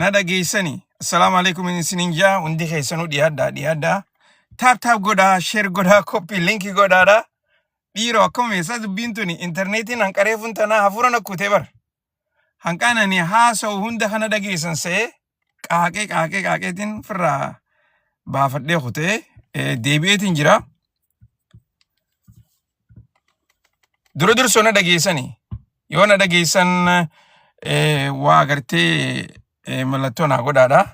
Nada geessani. Assalamu alaikum isinin jaa hundi keessanuu dhiyaadhaa. Taap godhaa, share godhaa, copy linki godhaadha. Dhiiroo akkuma meeshaa dubbiin tuni interneetiin hanqareefuun tanaa hafuura nakkutee bara. Hanqaanani haasa'u hunda kana dhageessan se'ee qaaqeetiin firraa baafadhee kutee deebi'eetiin jira. Dura dursoo na dhageessani. Yoo na dhageessan waa gartee mallattoo naa godhaadha.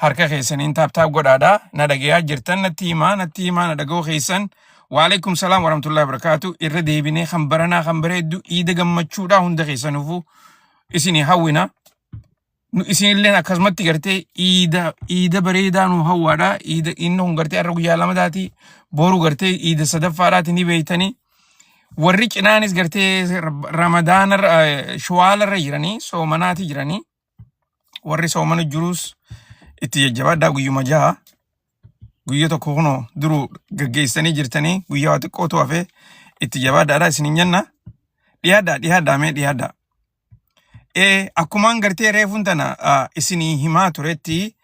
Harka keessaniin taap godhaadha. Na dhageeyaa jirtan natti himaa na dhagoo keessan. Waalaikum salaam warahmatullahi wabarakatuh. Irra deebinee kan baranaa kan bareeddu iida gammachuudha hunda keessanuufu isinii hawwina. Nu isinilleen akkasumatti gartee iida bareedaa nu hawwaadha. Iida inni kun gartee har'a guyyaa lamadaati. Boru gartee iida sadaffaadhaati ni beeytanii. Warri cinaanis gartee ramadaana shawaalarra jiranii soomanaati jiranii. Warri soomana jirus itti jajjabaadhaa guyyuma jaha. Guyyaa tokko kunoo duruu gaggeessanii jirtanii guyyaa xiqqootu hafe itti jabaadhaadha isinin jenna. Dhiyaadhaa. Akkumaan gartee reefuun tana isinii himaa turetti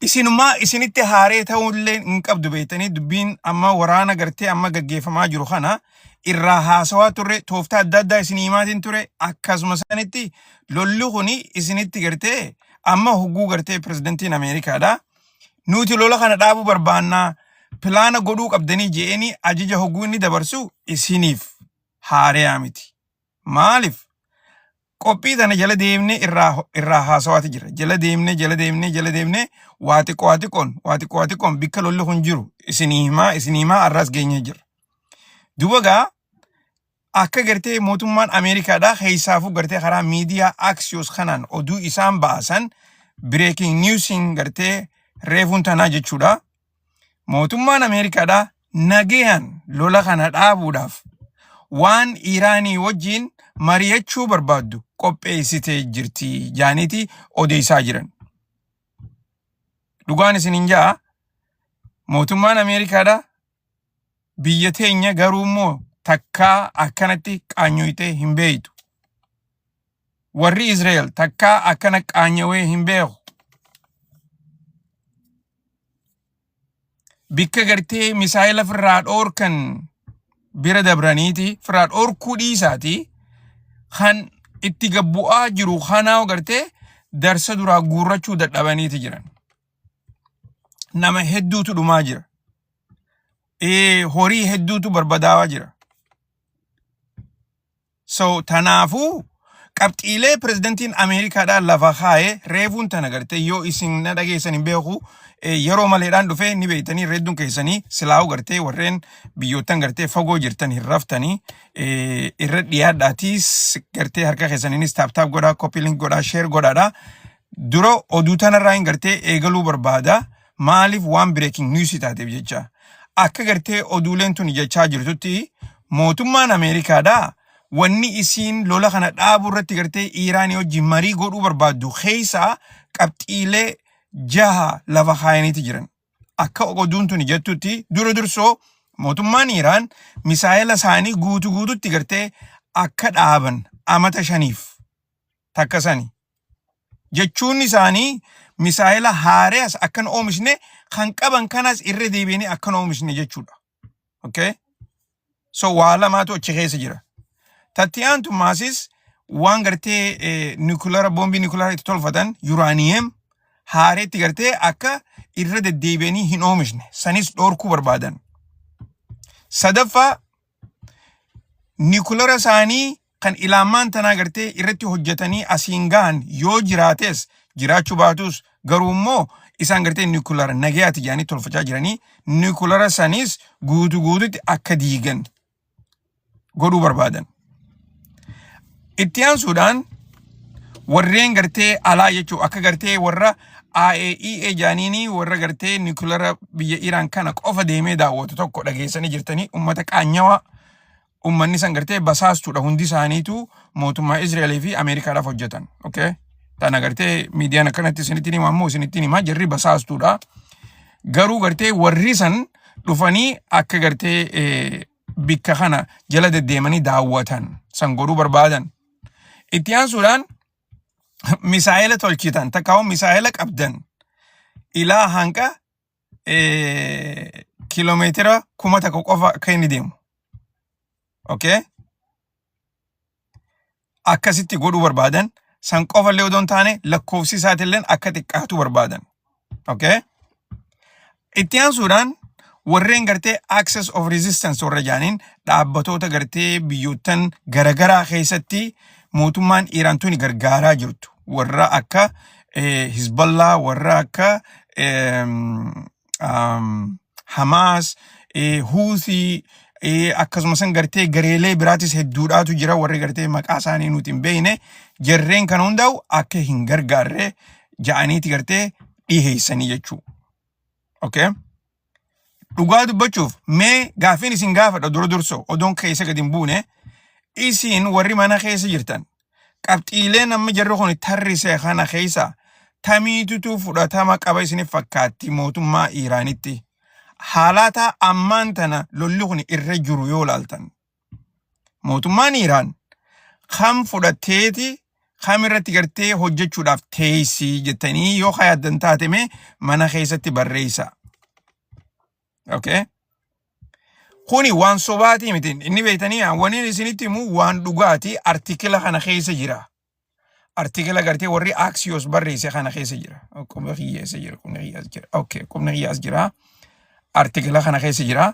isinummaa isinitti haaree ta'ullee hin qabdu beeytanii dubbiin amma waraana gartee amma gaggeeffamaa jiru kana irraa haasawaa turre tooftaa adda addaa isinii himaatiin ture akkasuma sanitti lolli kuni isinitti gartee amma hogguu gartee pirezidantiin Ameerikaadha. Nuti lola kana dhaabuu barbaannaa pilaana godhuu qabdanii je'anii ajaja hogguu inni dabarsu isiniif haareyaa miti. Maaliif? Qophii tana jala deemnee irraa haasawaati jira. Jala deemnee waa xiqqoon bikka lolli kun jiru isinii himaa arraas geenyee jira. Dubagaa akka gartee mootummaan Ameerikaadhaa keessaafuu gartee karaa miidiyaa Axios kanaan oduu isaan baasan breaking newsiin gartee reefuun tanaa jechuudha. Mootummaan Ameerikaadhaa nagayaan lola kana dhaabuudhaaf waan Iraanii wajjin mari'achuu barbaaddu qopheessitee jirti jaaniiti odeessaa jiran. Dhugaan isinin jaa mootummaan Ameerikaadhaa biyya teenya garuu immoo takkaa akkanatti qaanyoytee hin beeytu. Warri Israa'el takkaa akkana qaanyawee hin beeku. Bikka gartee misaayila firraa dhoorkan bira dabraniiti firraa dhoorkuu dhiisaati kan itti gabbu'aa jiru kanaa gartee darsa duraa guurrachuu dadhabaniiti jiran. Nama hedduutu dhumaa jira. Horii hedduutu barbadaawaa jira. So tanaafuu qabxiilee pirezidantiin Ameerikaadhaa lafa kaa'ee reefuun tana gartee yoo isin na dhageessan hin beeku yeroo maleedhaan dhufee ni beeytanii reedduun keessanii silaa'uu gartee warreen biyyoottan gartee fagoo jirtan hin raftanii irra dhiyaadhaatiis gartee harka keessaniinis taap godhaa copy link godhaa share godhaadha. Dura oduu tanarraa hin gartee eegaluu barbaada. Maaliif waan breaking news taateef jecha. Akka gartee oduuleen tun jechaa jirtutti mootummaan Ameerikaadhaa wanni isiin lola kana dhaabuu irratti gartee Iraanii wajjin marii godhuu barbaaddu keessaa qabxiilee jaha lafa kaayaniiti jiran. Akka oduun tun jettutti dura dursoo mootummaan Iraan misaayila isaanii guutuutti gartee akka dhaaban amata 5 takkasani. Jechuun isaanii misaayila haareas akkan oomishne kan qaban kanas irra deebiinii akkan oomishne jechuudha. Okay? So waa lamaatu achi keessa jira. Tattiyaan tummaasis waan gartee bombii nukulara itti tolfatan yuraaniyem haareetti gartee akka irra deddeebiinii hin oomishne sanis dhoorkuu barbaadan. Sadaffaa nukulara isaanii kan ilaamaan tanaa gartee irratti hojjetanii asiin gahan yoo jiraates jiraachuu baatus garuu immoo isaan gartee nukulara nagayaati jaanii tolfachaa jiranii nukulara sanis guutuutti akka diigan godhuu barbaadan. Itti aansuudhaan warreen gartee alaa jechuu akka gartee warra IAEA jaaniini warra gartee nukulara biyya Iraan kana qofa deemee daawwatu tokko dhageessanii jirtanii ummata qaanyawaa ummanni san gartee basaastuudha hundi isaaniitu mootummaa Israa'elii fi Ameerikaadhaaf hojjetan. Okay? Tana gartee miidiyaan akkanatti isinittiin himaa ammoo isinittiin himaa jarri basaastuudha. Garuu gartee warri san dhufanii akka gartee bikka kana jala deddeemanii daawwatan san godhuu barbaadan. Itti aansuudhaan misaa'ila tolchitan takkaa'u misaa'ila qabdan ilaa hanga kiiloomeetira 1,000 qofa akka inni deemu. Okay? Akkasitti godhuu barbaadan san qofallee odoon taane lakkoofsi isaatillee akka xiqqaatu barbaadan. Okay? Itti aansuudhaan warreen gartee access of resistance warra jaaniin dhaabbatoota gartee biyyootan garagaraa keessatti mootummaan Iiraan tuni gargaaraa jirtu. Warra akka Hizballah, warra akka Hamas, Houthi, akkasumas gartee gareelee biraatis hedduudhaatu jira warri gartee maqaa isaanii nuti hin beekne jarreen kan hundaa'u akka hin gargaarre ja'aniiti gartee dhiheessanii jechuu. Okay? Dhugaa dubbachuuf mee gaafiin isin gaafadha durso odoon keessa gadi hin buune isin warri mana keessa jirtan qabxiileen amma jarri kun tarrisee kana keessa tamiitutu fudhatama qaba isiniif fakkaatti mootummaa Iiraanitti. Haalata ammaan tana lolli kun irra jiru yoo laaltan. Mootummaan Iiraan kam fudhateeti kam irratti gartee hojjechuudhaaf teessii jettanii yoo yaaddan taateme mana keessatti barreessa. Okay? Kuni waan sobaati miti. Inni beektanii waniin isinitti himu waan dhugaati artikila kana keessa jira. Artikila gartee warri Axios barreesse kana keessa jira. Qubni xiyyeessa jira. Okay, qubni xiyyaas jira. Artikila kana keessa jira.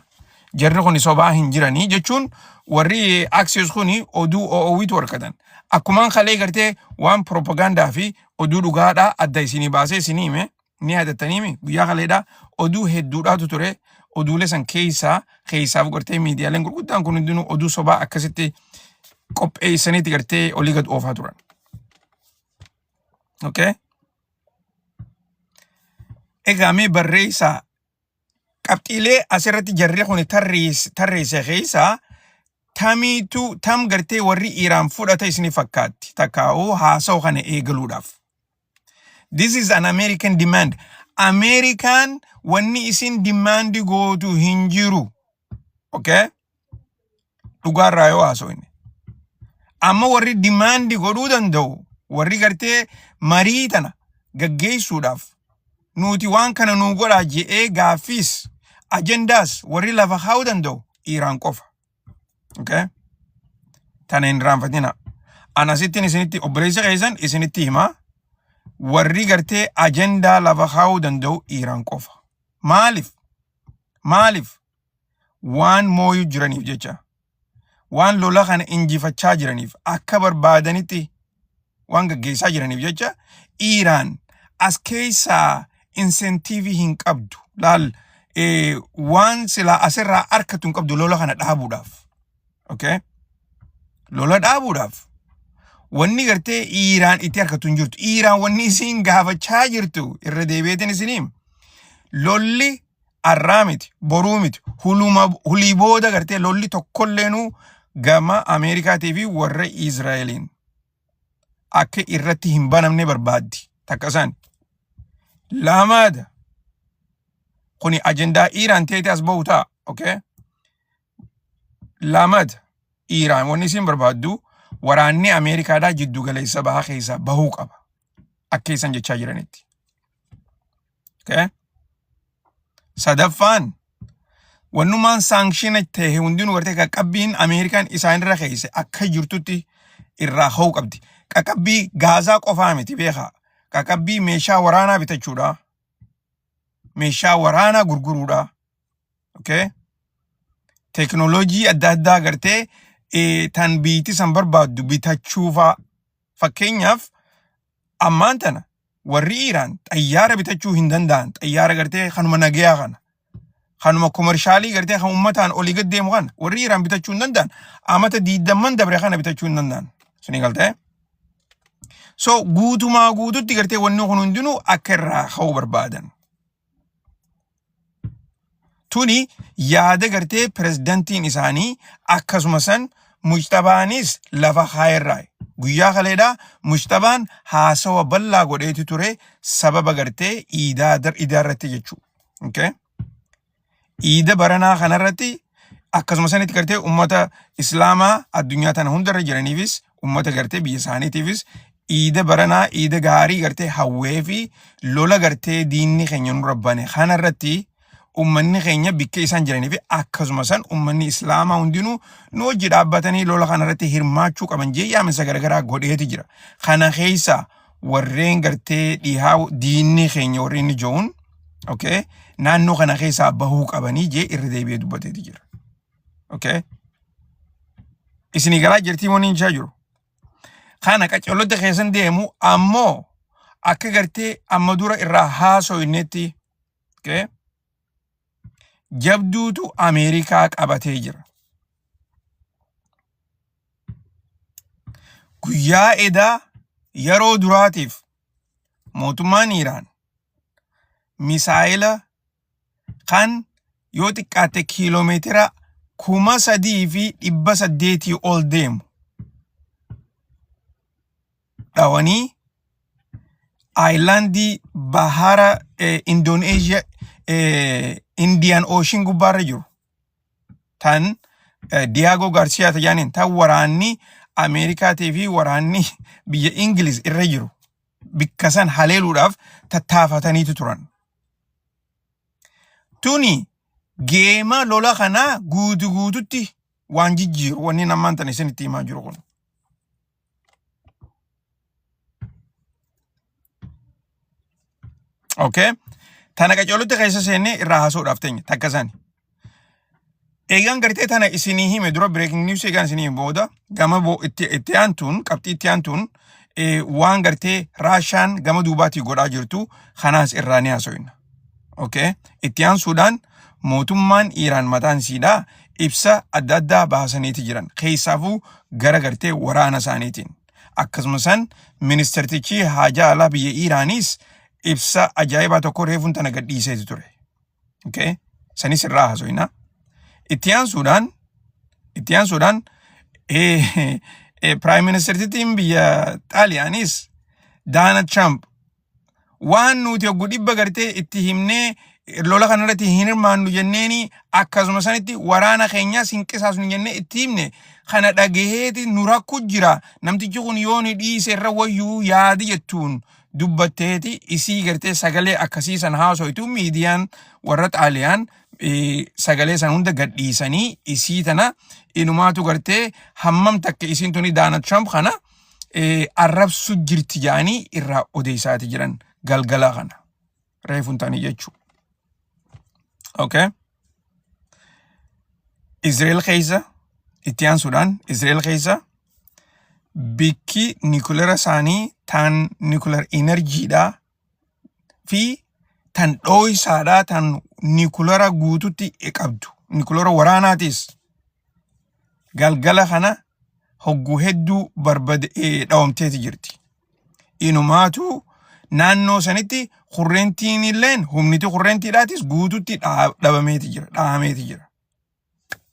Jarri kuni sobaa hin jiranii jechuun warri Axios kuni oduu OOWitu warqatan. Akkumaan kalee gartee waan propagaandaa fi oduu dhugaadhaa adda isinii baasee isinii hime ni yaadattaniimi guyyaa kaleedhaa oduu hedduudhaatu ture. Oduulee san keessaaf gartee miidiyaaleen gurguddaan kun hundinuu oduu sobaa akkasitti qopheessaniiti gartee olii gad oofaa turan. Okay? Egaa mee barreessaa qabxiilee asirratti jarri kun tarreesse keessaa tam gartee warri Iiraan fudhata isini fakkaatti takkaa'uu haasa'u kana eegaluudhaaf. This is an American demand. American wanni isin demand gootu hin jiru. Okay? Dhugaarraa yoo haasa'u inni. Amma warri demand godhuu danda'u warri gartee marii tana gaggeessuudhaaf nuti waan kana nuu godhaa je'ee gaaffiis agendaas warri lafa kaa'uu danda'u Iiraan qofa. Okay? Tana hin raanfatina. Anasittiin isinitti obboleessa keessan isinitti himaa. Warri gartee agendaa lafa kaa'uu danda'u Iiraan qofa. Maaliif? Waan mooyuu jiraniif jecha. Waan lola kana injifachaa jiraniif akka barbaadanitti waan gaggeessaa jiraniif jecha Iiraan as keessaa insentiivii hin qabdu. Laal waan silaa asirraa harkatu hin qabdu lola kana dhaabuudhaaf. Okay? Lola dhaabuudhaaf. Wanni gartee Iiraan itti harkatu hin jirtu. Iiraan wanni isin gaafachaa jirtu irra deebi'eetiin isiniim. Lolli arraa miti, boruu miti, hulii booda gartee lolli tokkolleenuu gama Ameerikaatii fi warra Izraa'eliin akka irratti hin banamne barbaaddi. Takkasaan. Lamaada. Kuni agendaa Iiraan teete as ba'u ta'a. Okay? Lamaada. Iiraan wanni isin barbaaddu waraanni Ameerikaadhaa jiddu galeessa bahaa keessaa bahuu qaba. Akka isan jechaa jiranitti. Okay? Sadaffaan wannumaan saankshiina ta'e hundinuu gartee qaqqabbiin Ameerikaan isaan irra keesse akka jirtutti irraa ha'uu qabdi. Qaqqabbii gaazaa qofaa miti beekaa. Qaqqabbii meeshaa waraanaa bitachuudha. Meeshaa waraanaa gurguruudha. Okay? Teknooloojii adda addaa gartee tan biitti san barbaaddu bitachuufaa. Fakkeenyaaf ammaan tana warri Iiraan xayyaara bitachuu hin danda'an. Xayyaara gartee kanuma nagayaa kana. Kanuma komershaalii gartee kan uummataan olii gad deemu kana warri Iiraan bitachuu hin danda'an. Amata 20 dabre kana bitachuu hin danda'an. Suni galtee? So guutumaa guututti gartee wanni kun hundinuu akka irraa ka'uu barbaadan. Tuni yaada gartee pirezidantiin isaanii akkasuma san mujtabaanis lafa kaayirraa. Guyyaa kaleedhaa mujtabaan haasawa bal'aa godheeti ture sababa gartee iidaa irratti jechuudha. Okay? Iida baranaa kanarratti akkasuma sanitti gartee ummata Islaamaa addunyaa tana hundarra jiraniifis ummata gartee biyya isaaniitiifis iida baranaa iida gaarii gartee hawwee fi lola gartee diinni keenya nu rabbane kanarratti ummanni keenya bikkee isaan jiranii fi akkasuma san ummanni islaamaa hundinuu nu wajji dhaabbatanii lola kanarratti hirmaachuu qaban jee yaamisa garagaraa godheeti jira. Kana keessa warreen gartee dhihaa diinni keenya warri inni jo'uun okay naannoo kana keessaa bahuu qabanii jee irra deebi'ee dubbateeti jira. Okay isinii galaa jirtii moo ninjaa jiru. Kana qacolloota keessan deemu ammoo akka gartee amma dura irraa haasoynetti okay jabduutu Ameerikaa qabatee jira. Guyyaa edaa yeroo duraatiif mootummaan Iiraan misaayila kan yoo xiqqaate kiiloomeetira 3,800 ol deemu dhawanii aayilaandii bahara Indoneeshiyaa Indian Ocean gubbaarra jiru tan Diego Garcia tajaaniin tan waraanni Ameerikaatii fi waraanni biyya Ingiliz irra jiru bikka san haleeluudhaaf tattaafataniitu turan. Tuni geema lola kanaa guututti waan jijjiiru wanni namaan tan isinitti himaa jiru kun. Okay tana qacolloota keessa seennee irraa haasuudhaaf teenya takka sani. Eegaan gartee tana isinii hime dura breaking news eegaan isinii hime booda gama itti aantuun qabxii itti aantuun waan gartee Raashaan gama duubaatii godhaa jirtu kanaas irraa ni haasoyna. Okay itti aansuudhaan mootummaan Iiraan mataan siidhaa ibsa adda addaa baasaniiti jiran keessaafuu gara gartee waraana isaaniitiin. Akkasuma san ministeertichi haajaa alaa biyya Iiraanis ibsa ajaa'ibaa tokko reefuun tana gadhiiseeti ture. Okay sanis irraa haasoyna. Itti aansuudhaan Prime Ministertiin biyya Xaaliyaanis Donald Trump waan nuti oggu dhibba gartee itti himnee lola kanarratti hin hirmaannu jenneeni akkasuma sanitti waraana keenyaas hin qisaasu jennee itti himne kana dhagaheeti nu rakku jira namtichi kun yoo ni dhiise irra wayyuu yaadi jettuun dubbatteeti isii gartee sagalee akkasii san haasoytu miidiyaan warra Xaaliyaan sagalee san hunda gadhiisanii isii tana inumaatu gartee hammam takka isiin tuni Donald Trump kana arrabsu jirti jaanii irraa odeessaati jiran galgala kana reefuun taanii jechuu. Okay Israel keessa itti aansuudhaan Israel keessa bikki nuclear isaanii tan nuclear energyidha fi tan dhooysaadha tan nuclear guututti qabdu nuclear waraanaatis galgala kana hogguu hedduu dhawamteeti jirti. Inumaatu naannoo sanitti kurrentiin illeen humniti kurrentiidhaatis guututti dhabameeti jira.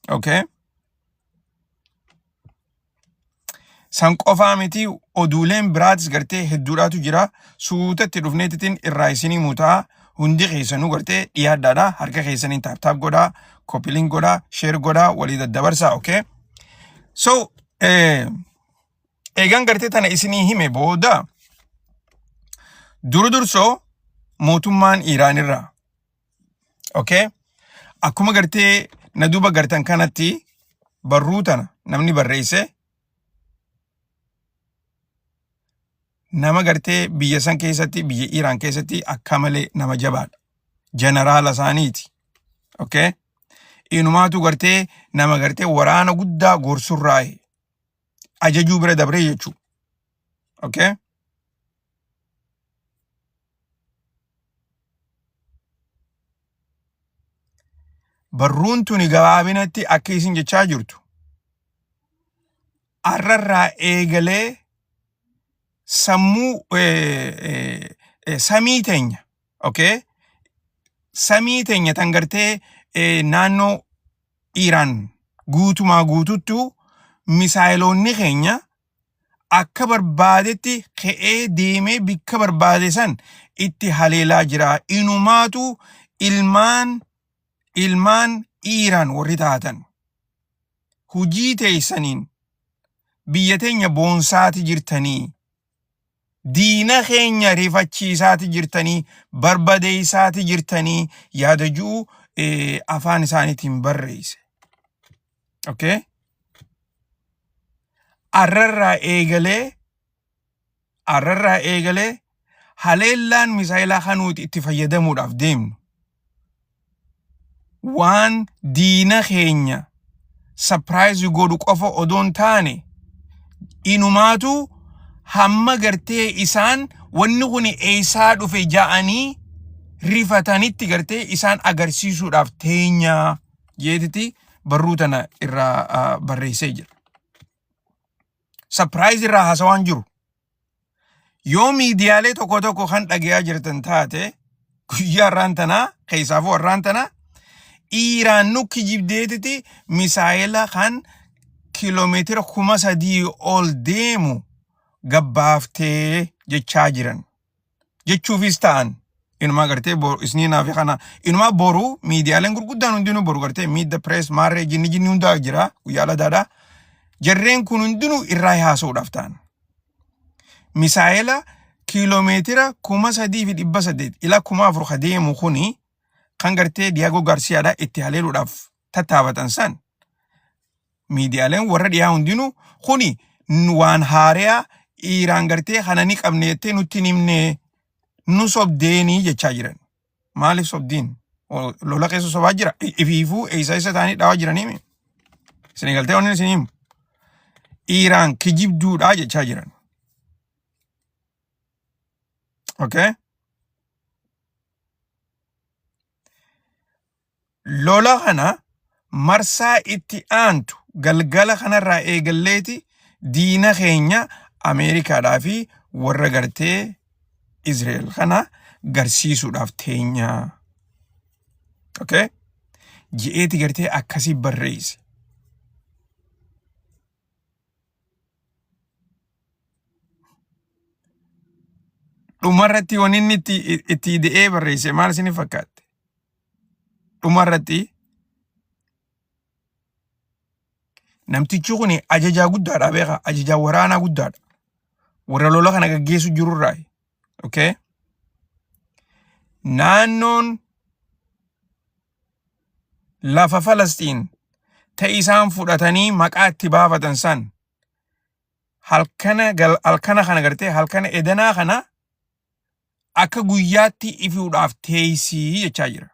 Okay san qofaa miti oduuleen biraatis gartee hedduudhaatu jira suutatti dhufneetitiin irraa isinii mutaa hundi keessanuu gartee dhiyaaddaadha harka keessaniin taaptaap godhaa koppiliin godhaa sheer godhaa walii daddabarsaa. Okay so eegaan gartee tana isinii hime booda dursoo mootummaan Iiraan irraa okay akkuma gartee na duuba gartan kanatti barruu tana namni barreesse nama gartee biyya san keessatti biyya Iiraan keessatti akka malee nama jabaadha jeneraala isaaniiti. Okay inumaatu gartee nama gartee waraana guddaa gorsurraaye ajajuu bira dabree jechuu. Okay barruun tuni gabaabinatti akka isin jechaa jirtu arrarraa eegalee sammuu samii teenya okay samii teenya tan gartee naannoo Iiraan guutumaa guututtu misaayiloonni keenya akka barbaadetti ka'ee deemee bikka barbaade san itti haleelaa jira. Inumaatu ilmaan Iiraan warri taatan hujii teessaniin biyya teenya boonsaati jirtanii diina keenya rifachiisaati jirtanii barbadeessaati jirtanii yaada juu afaan isaaniitiin barreesse. Okay? Arrarraa eegalee haleellaan misaayilaa kanuuti itti fayyadamuudhaaf deemnu. Waan diina keenya surprise godhu qofa odoon taane inumaatu hamma gartee isaan wanni kun eessaa dhufe ja'anii rifatanitti gartee isaan agarsiisuudhaaf teenyaa jeetiti barruu tana irraa barreessee jira. Surprise irraa haasawaan jiru. Yoo miidiyaalee tokko kan dhagayaa jirtan taate guyyaa irraan tanaa keessaafuu warraan tanaa Iiraan nu kijibdeetiti misaayila kan kiiloomeetira 3,000 ol deemu gabbaaftee jechaa jiran. Jechuufis ta'an inumaa gartee isniinaaf kana inumaa boru miidiyaaleen gurguddaan hundinuu boru gartee Meet the Press maarree jinni hundaa jira guyyaa ladaadhaa. Jarreen kun hundinuu irraa haasa'uudhaaf ta'an. Misaayila kiiloomeetira 3,800 ila 4,000 deemu kuni kan gartee Diyaagoo Gaarsiyaadhaa itti haleeluudhaaf tattaafatan san. Miidiyaaleen warra dhiyaa hundinuu kuni waan haaraa Iiraan gartee kana ni qabne jettee nutti himne nu sobdeenii jechaa jiran. Maaliif sobdiin? Lola keessa sobaa jira. Ifiifuu isa taanii dhaawaa jiranii. Isin galtee wanni isin himu. Iiraan kijibduudhaa jechaa jiran. Okay? Lola kana marsaa itti aantu galgala kanarraa eegalleeti diina keenya Ameerikaadhaa fi warra gartee Israa'el kana garsiisuudhaaf teenyaa. Okay? Ji'eeti gartee akkasii barreesse. Dhumarratti waan inni itti de'ee barreesse maal isin fakkaatte? Dhumarratti namtichi kun ajajaa guddaadha beeka, ajajaa waraanaa guddaadha. Warra lola kana gaggeessu jirurraa. Okay? Naannoon lafa Falastiin ta'e isaan fudhatanii maqaa itti baafatan san halkana kana gartee halkana edanaa kana akka guyyaatti ifuudhaaf teessii jechaa jira.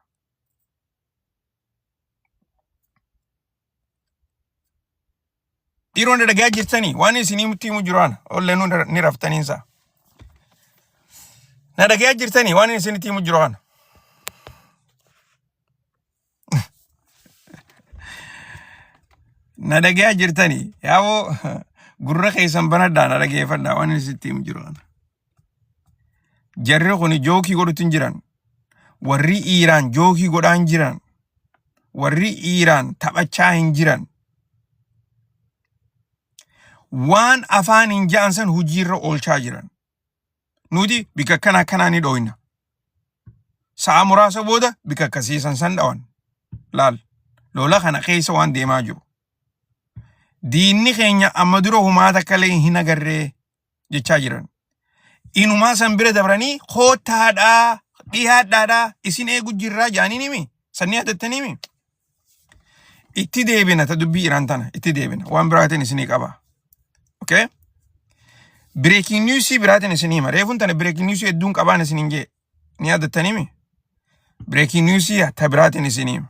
Dhiironni dhagaa jirtanii waan isinii mutti himu jiraan olleen ni raftaniinsa. Na dhagaa jirtanii waan isinitti himu jiraan. Na dhagaa jirtanii yaa'oo gurra keessan banadhaa na dhageeffadhaa waan isinitti himu jiraan. Jarri kun jookii godhutin jiran. Warri Iiraan jookii godhaan jiran. Warri Iiraan taphachaa hin jiran. Waan afaan hin ja'an san hojiirra oolchaa jiran. Nuti bika kanaa ni dhooyna. Sa'a muraasa booda bika akkasiisan san dhawan. Laal. Lola kana keessa waan deemaa jiru. Diinni keenya amma dura humaata kalee hin agarree jechaa jiran. Inumaa san bira dabranii kootaadhaa dhiyaadhaadhaa isin eegu jirraa jaaniin himi. Sanni hatattanii himi. Itti deebina ta dubbii Iiraan tana itti deebina. Waan biraatiin isinii qaba. Okay? Breaking news biraatiin isinii hima. Reefuun tana breaking news hedduun qabaan isiniin jee. Ni hatattanii himi. Breaking news ta biraatiin isinii hima.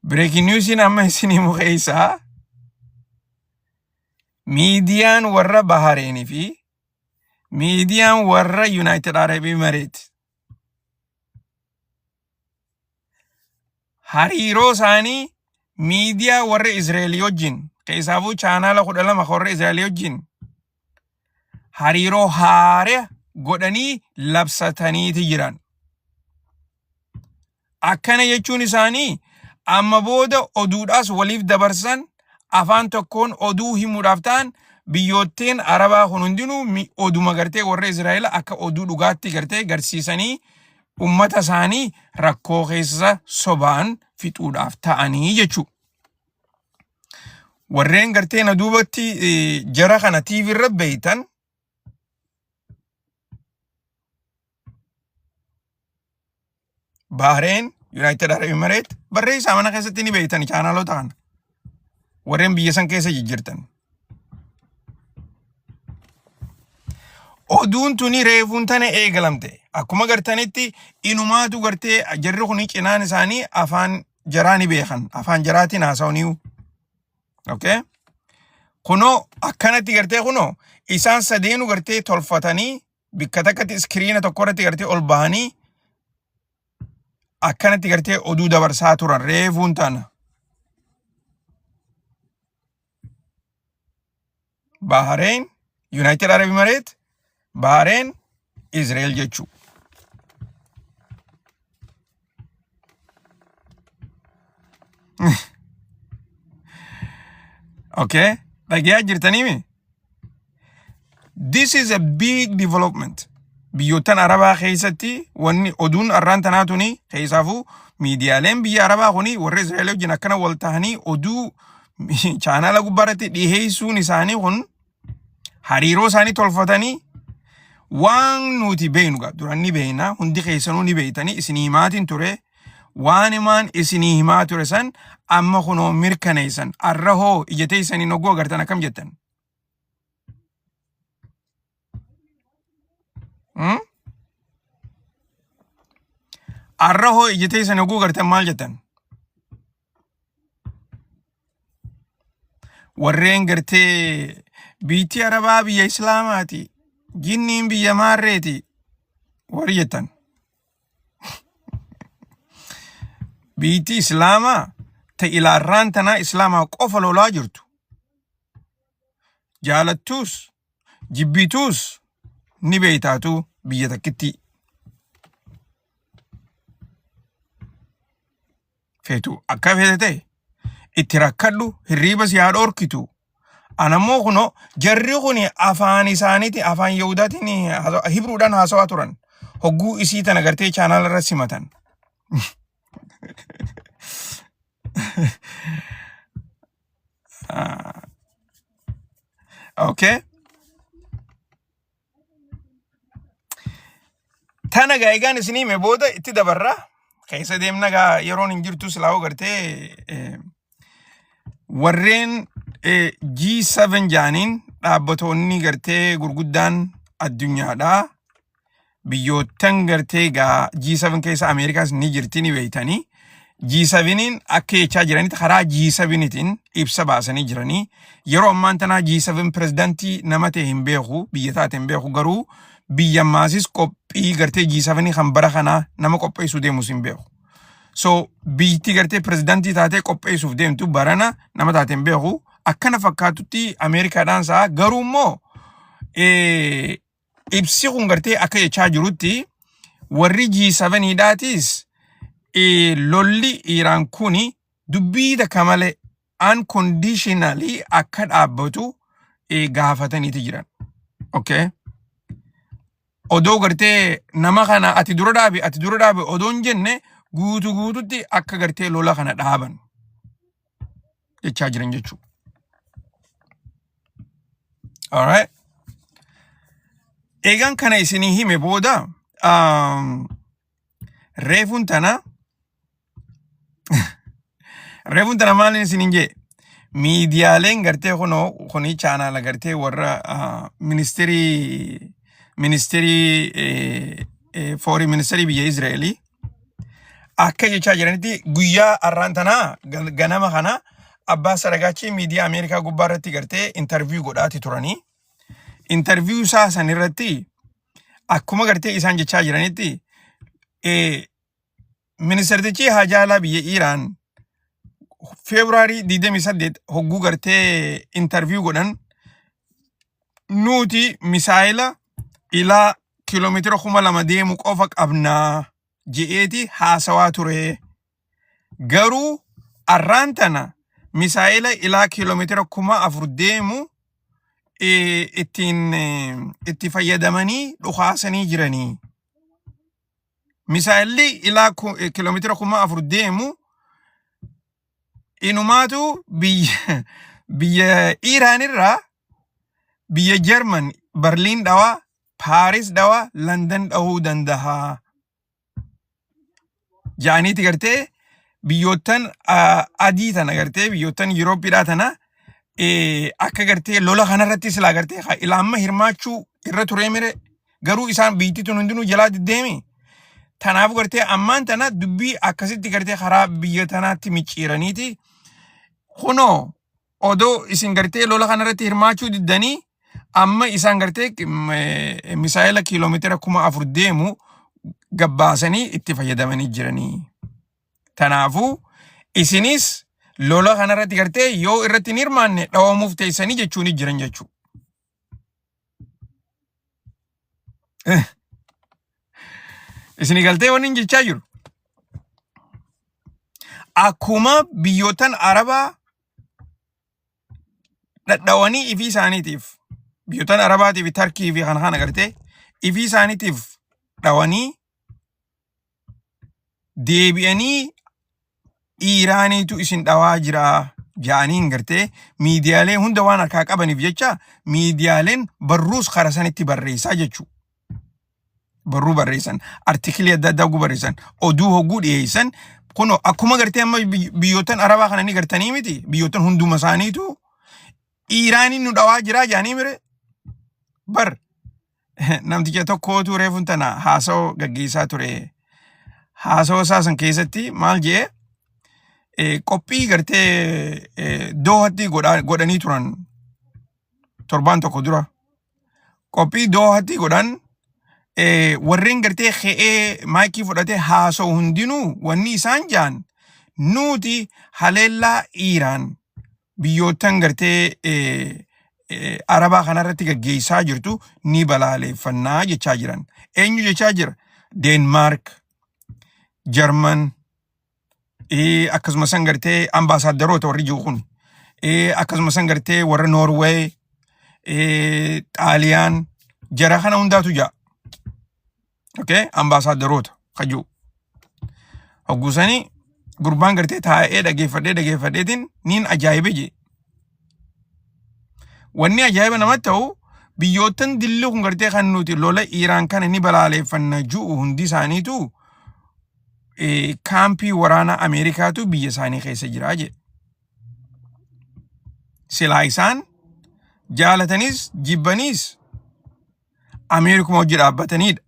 Breaking news amma isinii himu keessaa Miidiyaan warra Bahareenii fi Miidiyaan warra United Arab Emirates hariiroo isaanii miidiyaa warra Israa'el wajjin keessaafuu chaanaala 12 warra Israa'el wajjin hariiroo haaraa godhanii labsataniiti jiran. Akkana jechuun isaanii amma booda oduudhaas waliif dabarsan afaan tokkoon oduu himuudhaaf ta'an biyyootteen Arabaa kun hundinuu oduma gartee warra Israa'el akka oduu dhugaatti gartee garsiisanii ummata isaanii rakkoo keessa sobaan fixuudhaaf ta'anii jechuudha. warreen gartee na duubatti jara kana TV irra beeytan Bahrain, United Arab Emirates, barreessaa mana keessatti ni beeytan chaanaalota kana. Warreen biyya san keessa jijjiirtan. Oduun tuni reefuun tana eegalamte. Akkuma gartanitti inumaatu gartee jarri kuni cinaan isaanii afaan jaraa ni beekan. Afaan jaraatiin haasawniiu. Okay? Kuno akkanatti gartee kuno isaan sadeenu gartee tolfatanii bikka takkatti iskiriina tokko irratti gartee ol bahanii akkanatti gartee oduu dabarsaa turan reefuun tana. Bahrain, United Arab Emirates, Bahrain, Israel jechu. Okay, dhagaa jirtaniimi. This is a big development. Biyyoottan Arabaa keessatti wanni oduun arraan tanaatuni keessaafu miidiyaaleen biyya Arabaa kuni warra Israa'el wajjin akkana wal tahanii oduu chaanaala gubbaarratti dhiheessuun isaanii kun hariiroo isaanii tolfatanii waan nuti beeynu duraan ni beeyna hundi keessanuu ni beeytanii isinii himaatiin ture waan himaan isinii himaa ture san amma kunoo mirkaneessan arra hoo ija teessanii noggoo agartan akkam jettan. Arra hoo ija teessanii noggoo agartan maal jettan? Warreen gartee biitti Arabaa biyya Islaamaati. Jinniin biyya maarreeti. Warri jettan. Biitti Islaamaa ta ilaarraan tanaa Islaamaa qofa lolaa jirtu. Jaalattuus, jibbituus ni beeytaatu biyya takkitti. Feetu akka feete ta'e itti rakkadhu hirriiba si haa dhorkitu. Anammoo kuno jarri kuni afaan isaaniiti afaan Yahudaatiin Hibruudhaan haasawaa turan. Hogguu isii tana gartee chaanaala irra simatan. Okay. Tana gaayigaan isinii mee booda itti dabarra. Keessa deemna gaa yeroon hin jirtu silaa gartee warreen G7 jaaniin dhaabbatoonni gartee gurguddaan addunyaadhaa biyyoottan gartee gaa G7 keessa Ameerikaas ni jirti ni beeytanii G7in akka jechaa jiranitti karaa G7tiin ibsa baasanii jiranii yeroo ammaan tanaa G7 pirezidantii nama ta'e hin beeku biyya taate hin beeku garuu biyya maasis qophii gartee G7 kan bara kanaa nama qopheessuu deemus hin beeku. So biyyatti gartee pirezidantii taatee qopheessuuf deemtu barana nama taate hin beeku. Akkana fakkaatutti Ameerikaadhaan saa garuu immoo ibsi kun gartee akka jechaa jirutti warri G7dhaatis lolli Iraan kuni dubbii takka malee unconditionally akka dhaabbatu gaafataniiti jiran. Okay. Odoo gartee nama kana ati dura dhaabe odoon jenne guututti akka gartee lola kana dhaaban jechaa jiran jechuu. All right. Egan kana isinii hime booda reefuun tana maalin isiniin jee miidiyaaleen gartee kuni chaanaala gartee warra foreign ministry biyya Israa'elii akka jechaa jiranitti guyyaa arraan tanaa ganama kana abbaa saragaachi miidiyaa Ameerikaa gubbaarratti gartee interview godhaati turanii. Interview isaa san irratti akkuma gartee isaan jechaa jiranitti ministeertichi haajaalaa biyya Iraan February 28 hogguu gartee interview godhan nuti misaayila ilaa kiiloomeetira 2,000 deemu qofa qabnaa je'eeti haasawaa ture. Garuu arraan tana misaayila ilaa kiiloomeetira 4,000 deemu itti fayyadamanii dhukaasanii jiranii. Misaayilli ilaa kiiloomeetira 4,000 deemu inumaatu biyya Iiraan irraa biyya Jarman Berliin dhawaa Paaris dhawaa London dhahuu danda'a. Jaaniiti gartee biyyoottan adii tana gartee biyyoottan Yuurooppiidhaa tana akka gartee lola kanarratti silaa gartee ilaamma hirmaachuu irra turee mire garuu isaan biittituun hundinuu jalaa deddeemi. Tanaaf gartee ammaan tana dubbii akkasitti gartee karaa biyya tanaatti micciiraniiti. Kunoo odoo isin gartee lola kanarratti hirmaachuu diddanii amma isaan gartee misaa'ila kiiloomeetira 4,000 deemu gabbaasanii itti fayyadamanii jiranii. Tanaafuu isinis lola kanarratti gartee yoo irratti hin hirmaanne dhawamuuf teessanii jechuun jiran jechuu. Isini galtee wanni hin jechaa jiru. Akkuma biyyootan Arabaa dhadhawanii ifii isaaniitiif biyyootan Arabaatiif Tarkii fi kana gartee ifii isaaniitiif dhawanii deebi'anii Iiraaniitu isin dhawaa jira jaaniin gartee miidiyaalee hunda waan harkaa qabaniif jecha miidiyaaleen barruus karaa sanitti barreessaa jechuu. Barruu barreessan, artikilii adda addaa barreessan, oduu hogguu dhiyeessan. Kunoo akkuma gartee amma biyyootan Arabaa kana ni gartanii miti. Biyyootan hunduma isaaniitu Iiraaniin nu dhawaa jira jaanii mire. Bar namticha tokkootu reefun tana haasa'oo gaggeessaa ture. Haasa'oo isaa san keessatti maal jee qophii gartee Doohatti godhanii turan torbaan tokko dura. Qophii Doohatti godhan warreen gartee ka'ee maayikii fudhatee haasa'u hundinuu wanni isaan jaan nuti haleellaa Iiraan biyyootan gartee Arabaa kanarratti gaggeessaa jirtu ni balaaleeffannaa jechaa jiran. Eenyu jechaa jira? Deenmaark, Jarman, akkasuma san gartee ambaasaadarota warri jiru kun, akkasuma san gartee warra Noorweey, Xaaliyaan, jara kana hundaatu jaa. Okay, ambaasaadarota kajuu. Hoggusanii gurbaan gartee taa'ee dhageeffadheetiin niin ajaa'ibe jee. Wanni ajaa'iba namatti ta'u biyyootan dilli kun gartee kan nuti lola Iiraan kana ni balaaleeffanna ju'u hundi isaaniitu kaampii waraana Ameerikaatu biyya isaanii keessa jiraa jee. Silaa isaan jaalatanis jibbaniis Ameerikuma hojii dhaabbataniidha.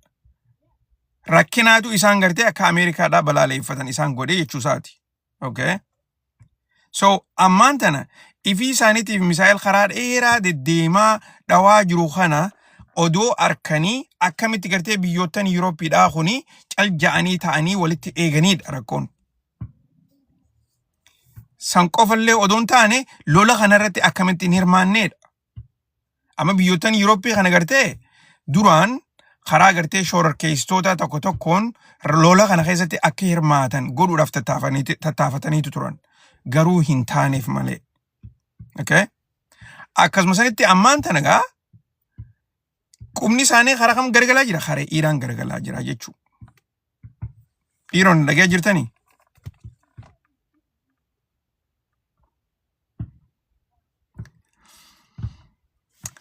Rakkinaatu isaan gartee akka Ameerikaadhaa balaaleeffatan isaan godhee jechuu isaati. Okay? So ammaan tana ifii isaaniitiif misaa'il karaa dheeraa deddeemaa dhawaa jiru kana odoo arkanii akkamitti gartee biyyootan Yuurooppiidhaa kuni calja'anii ta'anii walitti eeganiidha rakkoon. San qofallee odoon taane lola kanarratti akkamitti hin hirmaanneedha. Amma biyyootan Yuurooppii kana gartee duraan karaa gartee shororkeessitoota tokko tokkoon lola kana keessatti akka hirmaatan godhuudhaaf tattaafataniitu turan. Garuu hin taaneef malee. Okay? Akkasuma sanitti ammaan tana gaa qubni isaanii karaa kam gargalaa jira? Karaa Iiraan gargalaa jira jechuudha. Dhiironni dhagee jirtanii?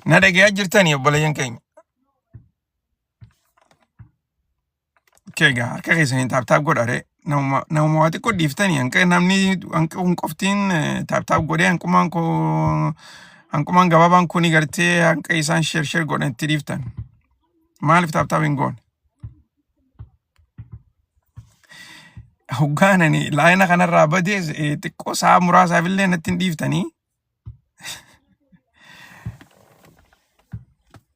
Na dhagee jirtanii obboleeyyan keenya? Keegaa harka keessanii taaptaap godhare nama waa xiqqoo dhiiftanii namni kun qoftiin taaptaap godhee hanqumaan gabaabaan kuni gartee hanqa isaan sheer godhan itti dhiiftan. Maaliif taaptaap hin goone? Hoggaanani laayina kanarraa badee xiqqoo sa'a muraasaaf illee natti hin dhiiftanii.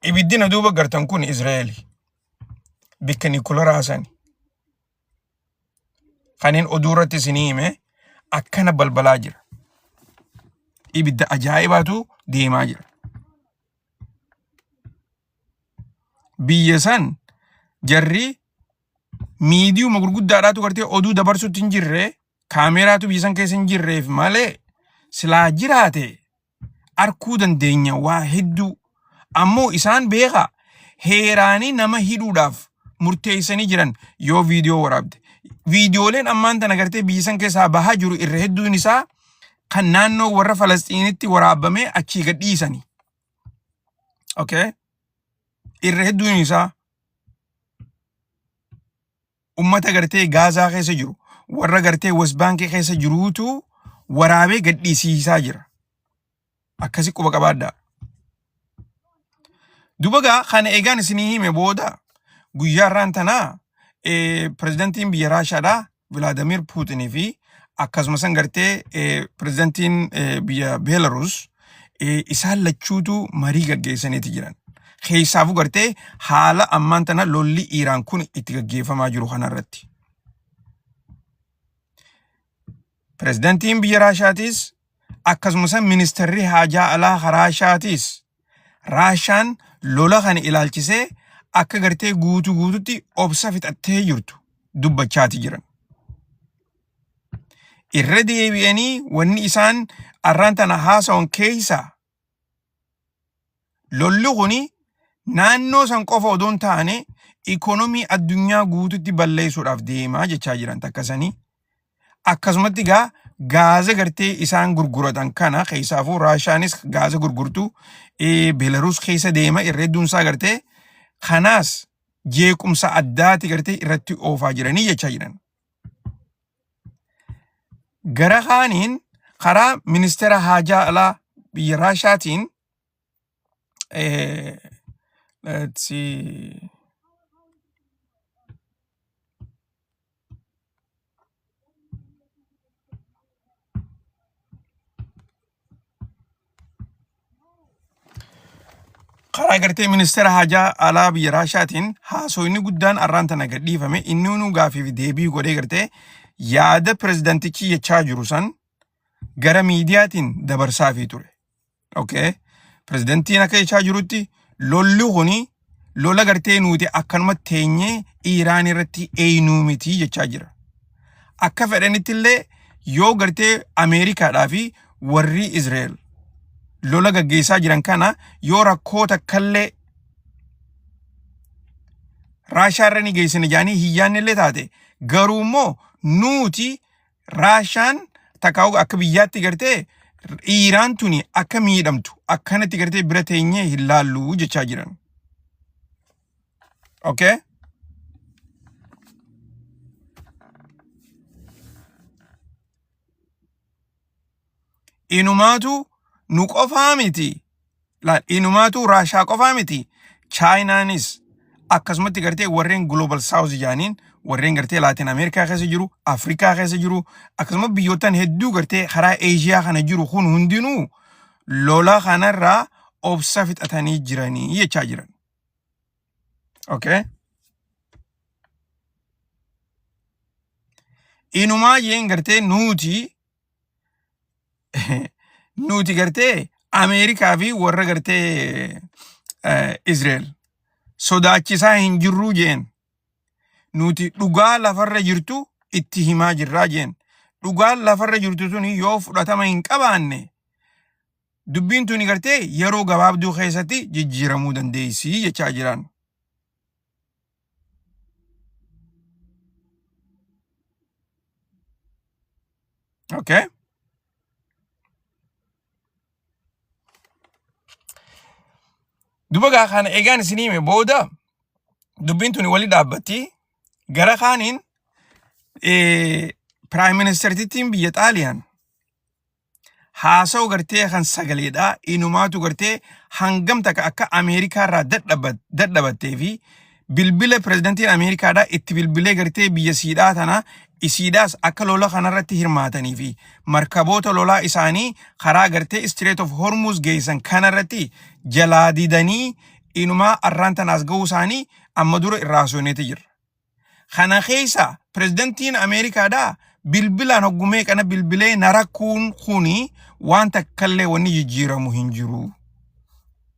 Ibiddina duuba gartan kun Israa'eel. Bikka Niikola raasan. Kanneen oduu irratti isinii hime akkana balbalaa jira. Ibidda ajaa'ibaatu deemaa jira. Biyya san jarri miidiyuma gurguddaadhaatu gartee oduu dabarsuutti hin jirre kaameraatu biyya san keessa hin jirreef malee silaa jiraate arkuu dandeenya waa hedduu. Ammoo isaan beeka heeraanii nama hidhuudhaaf murteessanii jiran yoo viidiyoo waraabde. Viidiyooleen ammaan tana gartee biyya san keessaa bahaa jiru irra hedduun isaa kan naannoo warra Falastiinitti waraabame achii gad dhiisanii. Okay? Irra hedduun isaa ummata gartee Gaazaa keessa jiru, warra gartee West Bank keessa jiruutu waraabee gad dhiisiisaa jira. Akkasi quba qabaadhaa. Dubagaa kana eegaan isinii hime booda guyyaa irraan tanaa pirezidantiin biyya Raashaadhaa Vladimir Putin fi akkasumas gartee pirezidantiin biyya Belarus isaan lachuutu marii gaggeessaniiti jiran. Keessaafu gartee haala ammaan tana lolli Iiraan kun itti gaggeeffamaa jiru kanarratti. Pirezidantiin biyya Raashaatis akkasumas ministeerri haajaa alaa Raashaatis Raashaan lola kana ilaalchisee akka gartee guututti obsa fixattee jirtu dubbachaati jiran. Irra deebi'anii wanni isaan arraan tana haasawan keessa lolli kuni naannoo san qofa odoon taane ikonomii addunyaa guututti balleessuudhaaf deemaa jechaa jiran takkasanii. Akkasumatti gaaza gartee isaan gurguratan kana keessaafuu Raashaanis gaaza gurgurtu Belarus keessa deema irra hedduun isaa gartee kanaas jeequmsa addaati gartee irratti oofaa jiranii jechaa jiran. Gara kaaniin karaa ministeera haajaa alaa biyya Raashaatiin let's see. Karaa gartee ministeera haajaa alaa biyya Raashaatiin haasoyni guddaan arraan tana gadhiifame inni nu gaafiif deebii godhee gartee yaada pirezidantichi jechaa jiru san gara miidiyaatiin dabarsaafii ture. Okay? Pirezidantiin akka jechaa jirutti lolli kuni lola gartee nuti akkanuma teenyee Iiraan irratti eenyu miti jechaa jira. Akka fedhanitti illee yoo gartee Ameerikaadhaa fi warri Izrael lola gaggeessaa jiran kana yoo rakkoota kallee Raashaarra ni geessine jaanii hiyyaanni illee taate garuu immoo nuti Raashaan takkaa'u akka biyyaatti gartee Iiraan tuni akka miidhamtu akkanatti gartee bira teenyee hin laallu jechaa jiran. Okay? Inumaatu nu qofaa miti. Inumaatu Raashaa qofaa miti. Chaayinaanis akkasumatti gartee warreen Global South jaaniin warreen gartee Laatin Ameerikaa keessa jiru, Afrikaa keessa jiru, akkasumas biyyootaan hedduu gartee karaa Eeshiyaa kana jiru kun hundinuu lola kanarraa obsa fixatanii jiranii jechaa jiran. Okay? Inumaa yeen gartee nuti gartee Ameerikaa fi warra gartee Israel sodaachisaa hin jirru jeen. Nuti dhugaa lafarra jirtu itti himaa jirraa jeen. Dhugaa lafarra jirtu tuni yoo fudhatama hin qabaanne dubbiin tuni gartee yeroo gabaabduu keessatti jijjiiramuu dandeessi jechaa jiran. Okay? Dubagaa kana eegaan isinii hime booda dubbiin tuni wali dhaabbatti gara kaaniin Prime Ministertittiin biyya Xaaliyaan haasa'u gartee kan sagaleedhaa inumaatu gartee hangam takka akka Ameerikaa irraa dadhabattee fi bilbila pirezidantiin Ameerikaadhaa itti bilbilee gartee biyya siidhaa tana isiidhaas akka lola kanarratti hirmaatanii fi markaboota lolaa isaanii karaa gartee Strait of Hormuz geessan kanarratti jalaa didanii inumaa arraan tanaas ga'uu isaanii amma dura irraa sooneeti jira. Kana keessa pirezidantiin Ameerikaadhaa bilbilaan hoggumee kana bilbilee narakkuun kuni waan takkallee wanni jijjiiramu hin jiru.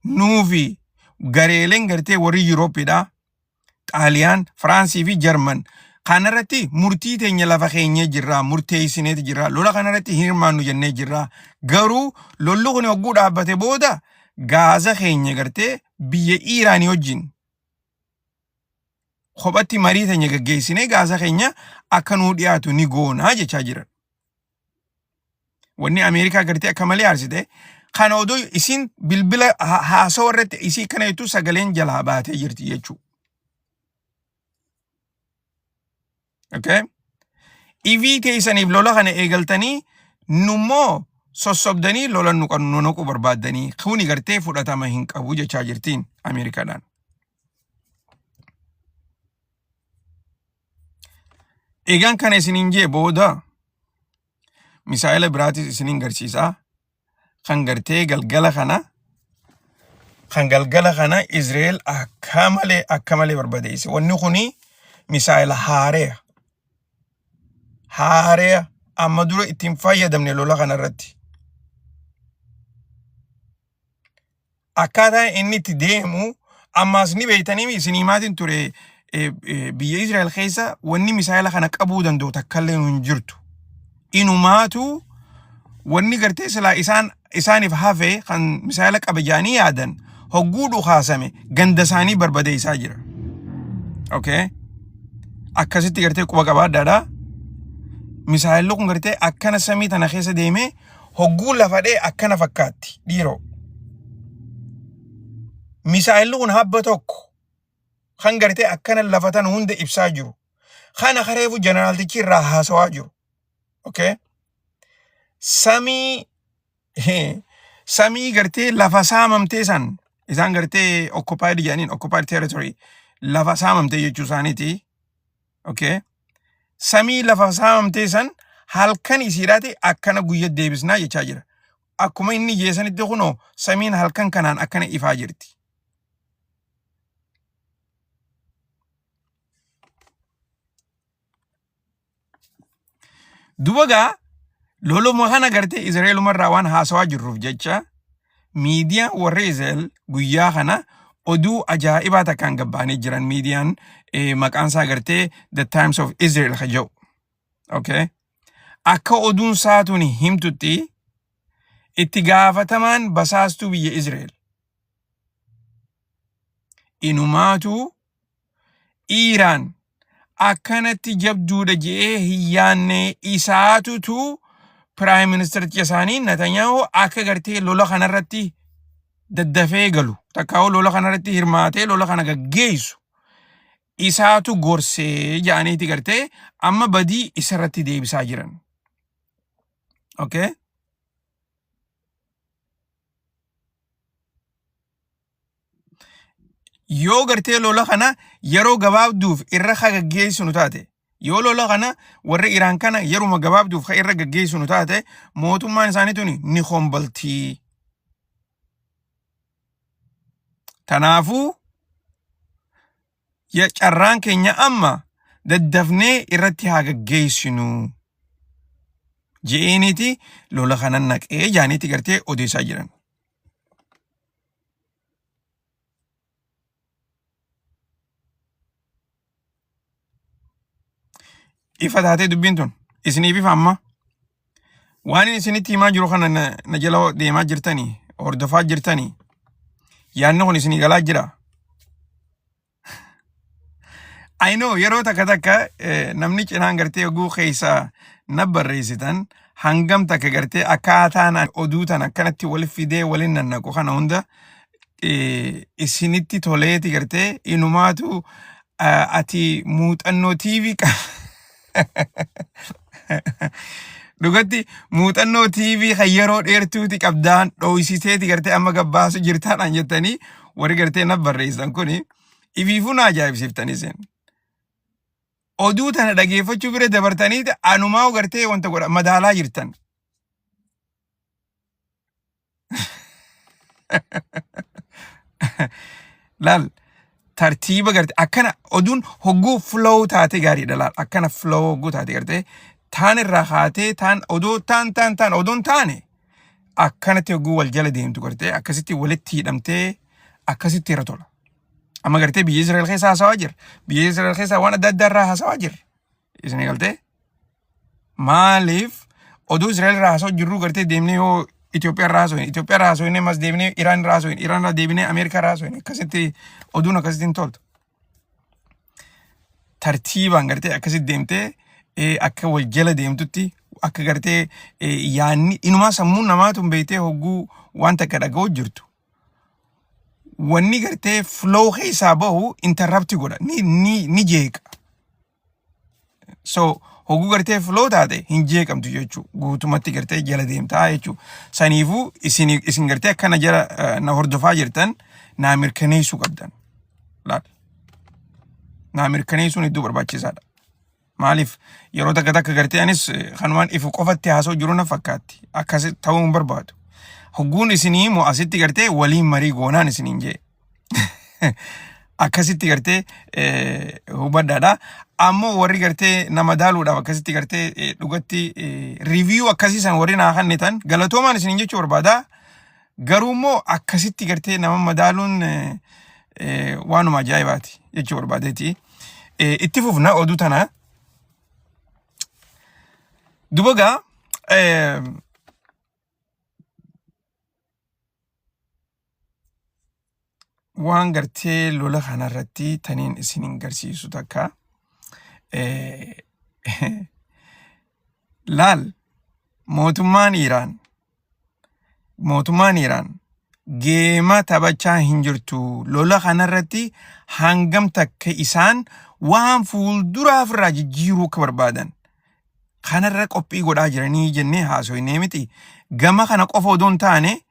Nuufi gareeleen gartee warri Yuurooppiidhaa Xaaliyaan, Firaansii fi Jarman kanarratti murtii teenya lafa keenyee jirra, murteessineeti jirra, lola kanarratti hirmaannu jennee jirra. Garuu lolli kun hogguu dhaabbate booda gaaza keenya gartee biyya Iiraanii wajjin kophatti marii teenya gaggeessinee gaaza keenya akka nuu dhiyaatu ni goonaa jechaa jiran. wanni Ameerikaa gartee akka malee aarsite kana odoo isin bilbila haasoo irratti isii kana jettu sagaleen jalaa baatee jirti jechuu. Okay? Ivii keessaniif lola kana eegaltanii nummoo sossobdanii lola nuqu barbaaddanii kuni gartee fudhatama hin qabu jechaa jirtiin Ameerikaadhaan. Egaan kana isiniin jee booda misaa'ila biraatis isiniin garsiisaa kan gartee galgala kana Israa'el akka malee barbadeesse. Wanni kuni misaa'ila haareya amma dura ittiin fayyadamne lola kana irratti. Akkaataa inni itti deemu ammaas ni beeytanii isinii maatiin ture biyya Israa'el keessa wanni misaa'ila kana qabuu danda'u takkallee hin jirtu. Inumaatu wanni gartee silaa isaaniif hafe kan misaa'ila qabajaanii yaadan hogguu dhukaasame ganda isaanii barbadeessaa jira. Okay? Akkasitti gartee quba qabaadhaadha. Misaa'illi kun gartee akkana samii tana keessa deemee hogguu lafadhee akkana fakkaatti dhiiroo. Misaa'illi kun habba tokko kan gartee akkana lafatan hunda ibsaa jiru. Kana kareefu jeneraaltichi irraa haasawaa jiru. Okay? Samii gartee lafa saamamtee san isaan gartee occupied jedhaniin occupied territory lafa saamamtee jechuu isaaniiti. Okay? Samii lafa saamamtee san halkan isiidhaati akkana guyyaa deebisnaa jechaa jira. Akkuma inni jeesanitti kunoo samiin halkan kanaan akkana ifaa jirti. Dubagaa loluma kana gartee Israa'elumarraa waan haasawaa jirruuf jecha miidiyaan warri Israa'el guyyaa kana oduu ajaa'ibaa takkaan gabbaanii jiran. Miidiyaan maqaan isaa gartee The Times of Israel ka jedhu. Okay? Akka oduun saatuun himtutti itti gaafatamaan basaastuu biyya Israa'el. Inumaatu Iiraan akkanatti jabduudha jedhee hin yaanne isaatutu Prime Minister isaanii Netanyahu akka gartee lola kanarratti daddafee galu takkaa'u lola kanarratti hirmaatee lola kana gaggeessu isaatu gorsee jedhaniiti gartee amma badii isarratti deebisaa jiran. Okay? Yoo gartee lola kana yeroo gabaabduuf irra gaggeessinu taate yoo lola kana warri Iraan kana yeruma gabaabduuf irra gaggeessinu taate mootummaan isaaniituni ni hombaltii. Kanaafuu carraan keenya amma daddafnee irratti haa gaggeessinu je'eniiti lola kana naqee jaaniiti gartee odeessaa jiran. Ifa taatee dubbiin tun isiniif ifa amma waan isinitti himaa jiru kana na jala deemaa jirtanii hordofaa jirtanii yaanni kun isinii galaa jira. I know yeroo takka namni cinaan gartee oguu keessa na barreessitan hangam takka gartee akkaataan oduu tan akkanatti wal fidee waliin nannaqu kana hunda isinitti toleeti gartee inumaatu ati muuxannoo TV dhugatti muuxannoo TV kan yeroo dheertuuti qabdaan dho'isiteeti gartee amma gabbaasu jirtaadhaan jettanii warri gartee na barreessan kuni ifiifuu na ajaa'ibsiiftanii sen. Oduu tana dhageeffachuu bira dabartaniiti anumaa gartee wanta godha madaalaa jirtan. Laal tartiiba gartee akkana oduun hogguu flow taate gaariidha laal akkana flow hogguu taate gartee taan irraa haatee taan oduu taan oduun taane akkanatti hogguu wal jala deemtu gartee akkasitti walitti hidhamtee akkasitti irra tola. Amma gartee biyya Israa'el keessa haasawaa jira. Biyya Israa'el keessa waan adda addaa irraa haasawaa jira. Isin galtee maaliif oduu Israa'el irraa haasawaa jirru gartee deemnee yoo Itoophiyaa irraa haasawin Itoophiyaa irraa haasawin mas deemnee Iraan irraa haasawin Iraan irraa deemnee Ameerikaa irraa haasawin akkasitti oduun akkasitti hin toltu. Tartiibaan gartee akkasitti deemtee akka wal jala deemtutti akka gartee yaanni inumaa sammuun namaatu beeytee hogguu wanta akka dhaga'u jirtu. Wanni gartee flow keessaa bahu interrupt godha ni jeeqa. So hogguu gartee flow taate hin jeeqamtu jechuu guutumatti gartee jala deemtaa jechuu. Saniifuu isin gartee akkana jala na hordofaa jirtan naa mirkaneessuu qabdan. Laal. Naa mirkaneessuun iddoo barbaachisaadha. Maaliif yeroo takka gartee anis kanumaan ifu qofatti haasoo jiru na fakkaatti. Akkas ta'uu hin barbaadu. Hogguun isinii moo asitti gartee waliin marii goonaan isiniin jee. Akkasitti gartee hubaddaadha. Ammoo warri gartee nama daaluudhaaf akkasitti gartee dhugatti review akkasiisan warri naa kannitan galatoomaan isiniin jechuu barbaada. Garuu immoo akkasitti gartee nama madaaluun waanuma ajaa'ibaati jechuu barbaadeeti. Itti fufna oduu tana. Dubagaa waan gartee lola kanarratti taniin isinin garsiisu takka laal mootummaan Iraan geema taphachaa hin jirtu. Lola kanarratti hangam takka isaan waan fuulduraaf irraa jijjiiruu akka barbaadan kanarra qophii godhaa jiranii jennee haasoinee miti. Gama kana qofa odoon taane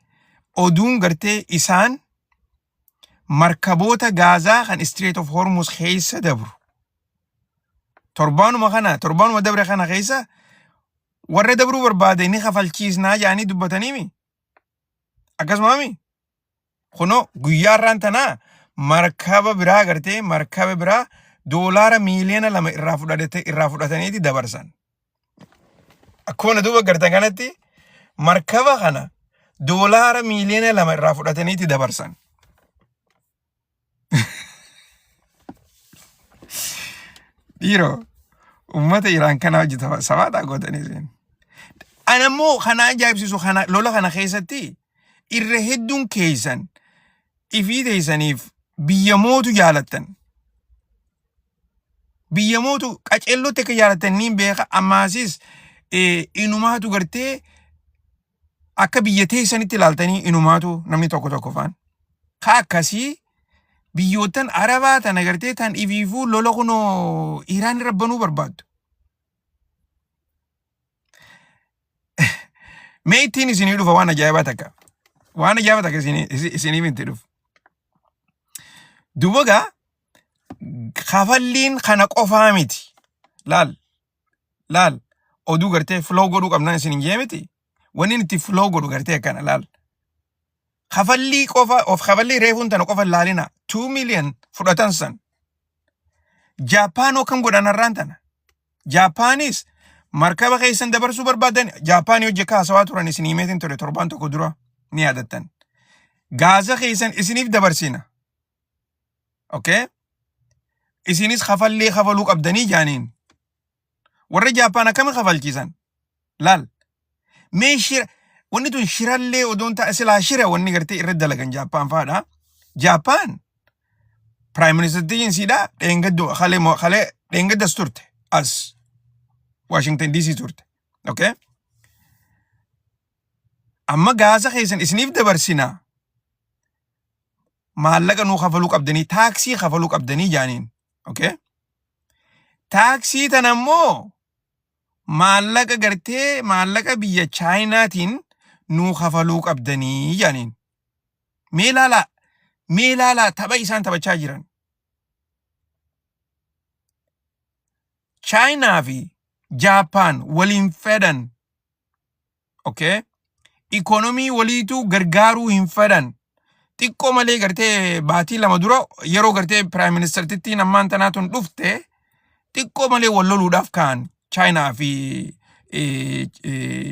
oduun gartee isaan markaboota Gaazaa kan Strait of Hormuz keessa dabru. Torbaanuma dabre kana keessa warra dabruu barbaade ni kafalchiisnaa jaanii dubbataniimi. Akkasumami kuno guyyaarraan tanaa markaba biraa gartee markaba biraa doolaara miiliyoona 2 irraa fudhataniiti dabarsan. Akkuma duuba gartan kanatti markaba kana doolaara miiliyoona 2 irraa fudhataniiti dabarsan. Dhiiroo ummata Iraan kana hojjeta sabaadhaa gootanii seen. Anammoo kana ajaa'ibsiisu kana lola kana keessatti irra hedduun keessan ifii teessaniif biyya mootu jaalattan. Biyya mootu qaceellotti akka jaalattan niin beeka ammaasis inumaatu gartee akka biyya teessanitti ilaaltanii inumaatu namni tokko faan. Ka akkasii biyyootan Arabaa tana gartee tan ifiifuu lola kunoo Iraan irra banuu barbaaddu. Mee ittiin isinii dhufa waan ajaa'ibaa takka. Waan ajaa'ibaa takka isiniif itti dhufu. Dubagaa kafalliin kana qofaa miti. Laal oduu gartee flow godhuu qabnaan isiniin jee miti. Wanni itti flow godhu gartee akkana laal. Kafallii qofa of kafallii reefuun tana qofa laalina 2 million fudhatan san. Jaapaan kan godhan har'aan tana. Jaapaanis markaba keessan dabarsuu barbaadan Jaapaan hojii kaasawaa turan isin himeetiin ture torbaan tokko dura ni yaadattan. Gaaza keessan isiniif dabarsina. Okay? Isinis kafallee kafaluu qabdanii jaaniin. Warra Jaapaan akkamiin kafalchiisan? Laal. Mee wanni tun shirallee odoon ta'a silaa shira wanni gartee irra dalagan Jaapaan faadha. Jaapaan Prime Minister Tiyinsiidha dheengaddas turte as Washington DC turte. Okay? Amma Gaaza keessan isiniif dabarsina. Maallaqa nuu kafaluu qabdanii taaksii kafaluu qabdanii jaaniin. Okay? Taaksii tanammoo maallaqa gartee maallaqa biyya Chaayinaatiin nuu kafaluu qabdanii jaaniin. Mee ilaalaa tapha isaan taphachaa jiran. Chaayinaa fi Jaapaan waliin fedhan. Okay? Ikonomii waliitu gargaaruu hin fedhan. Xiqqoo malee gartee baatii lama dura yeroo gartee Prime Minister tittiin ammaan tanaatun dhufte xiqqoo malee wal loluudhaaf ka'an Chaayinaa fi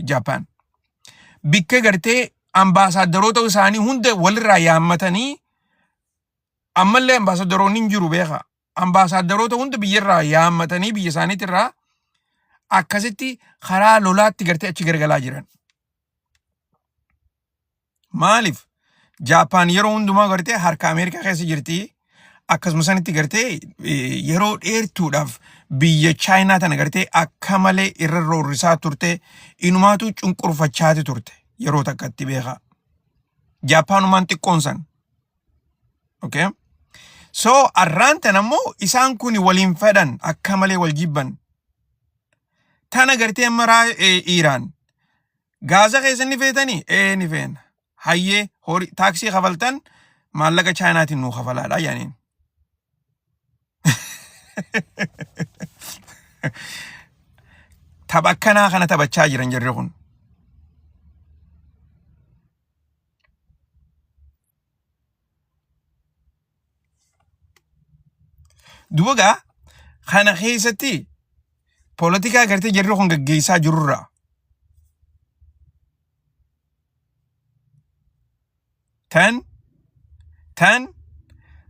Jaapaan. Bikka gartee ambaasaadarota isaanii hunda walirraa yaammatanii ammallee ambaasadaroonni hin jiru beeka. Ambaasaadarota hunda biyyarraa yaammatanii biyya isaaniitirraa akkasitti karaa lolaatti gartee achi gargalaa jiran. Maaliif? Jaapaan yeroo hundumaa gartee harka Ameerikaa keessa jirti. akkasuma sanitti gartee yeroo dheertuudhaaf biyya Chaayinaa tana gartee akka malee irra roorrisaa turte inumaatu cunqurfachaati turte yeroo takkatti beekaa. Jaappaanumaan xiqqoon san. Okay? So arraan tan ammoo isaan kun waliin fedhan akka malee wal jibban. Tana gartee maraa Iiraan. Gaaza keessan ni feetanii? Ni feena. Hayyee horii taaksii kafaltan maallaqa Chaayinaatiin nuu kafalaadha yaaniin. Tapha akkanaa kana taphachaa jiran jarri kun. Duuba kana keessatti poolitikaa gartee jarri kun gaggeessaa jirurraa. Tan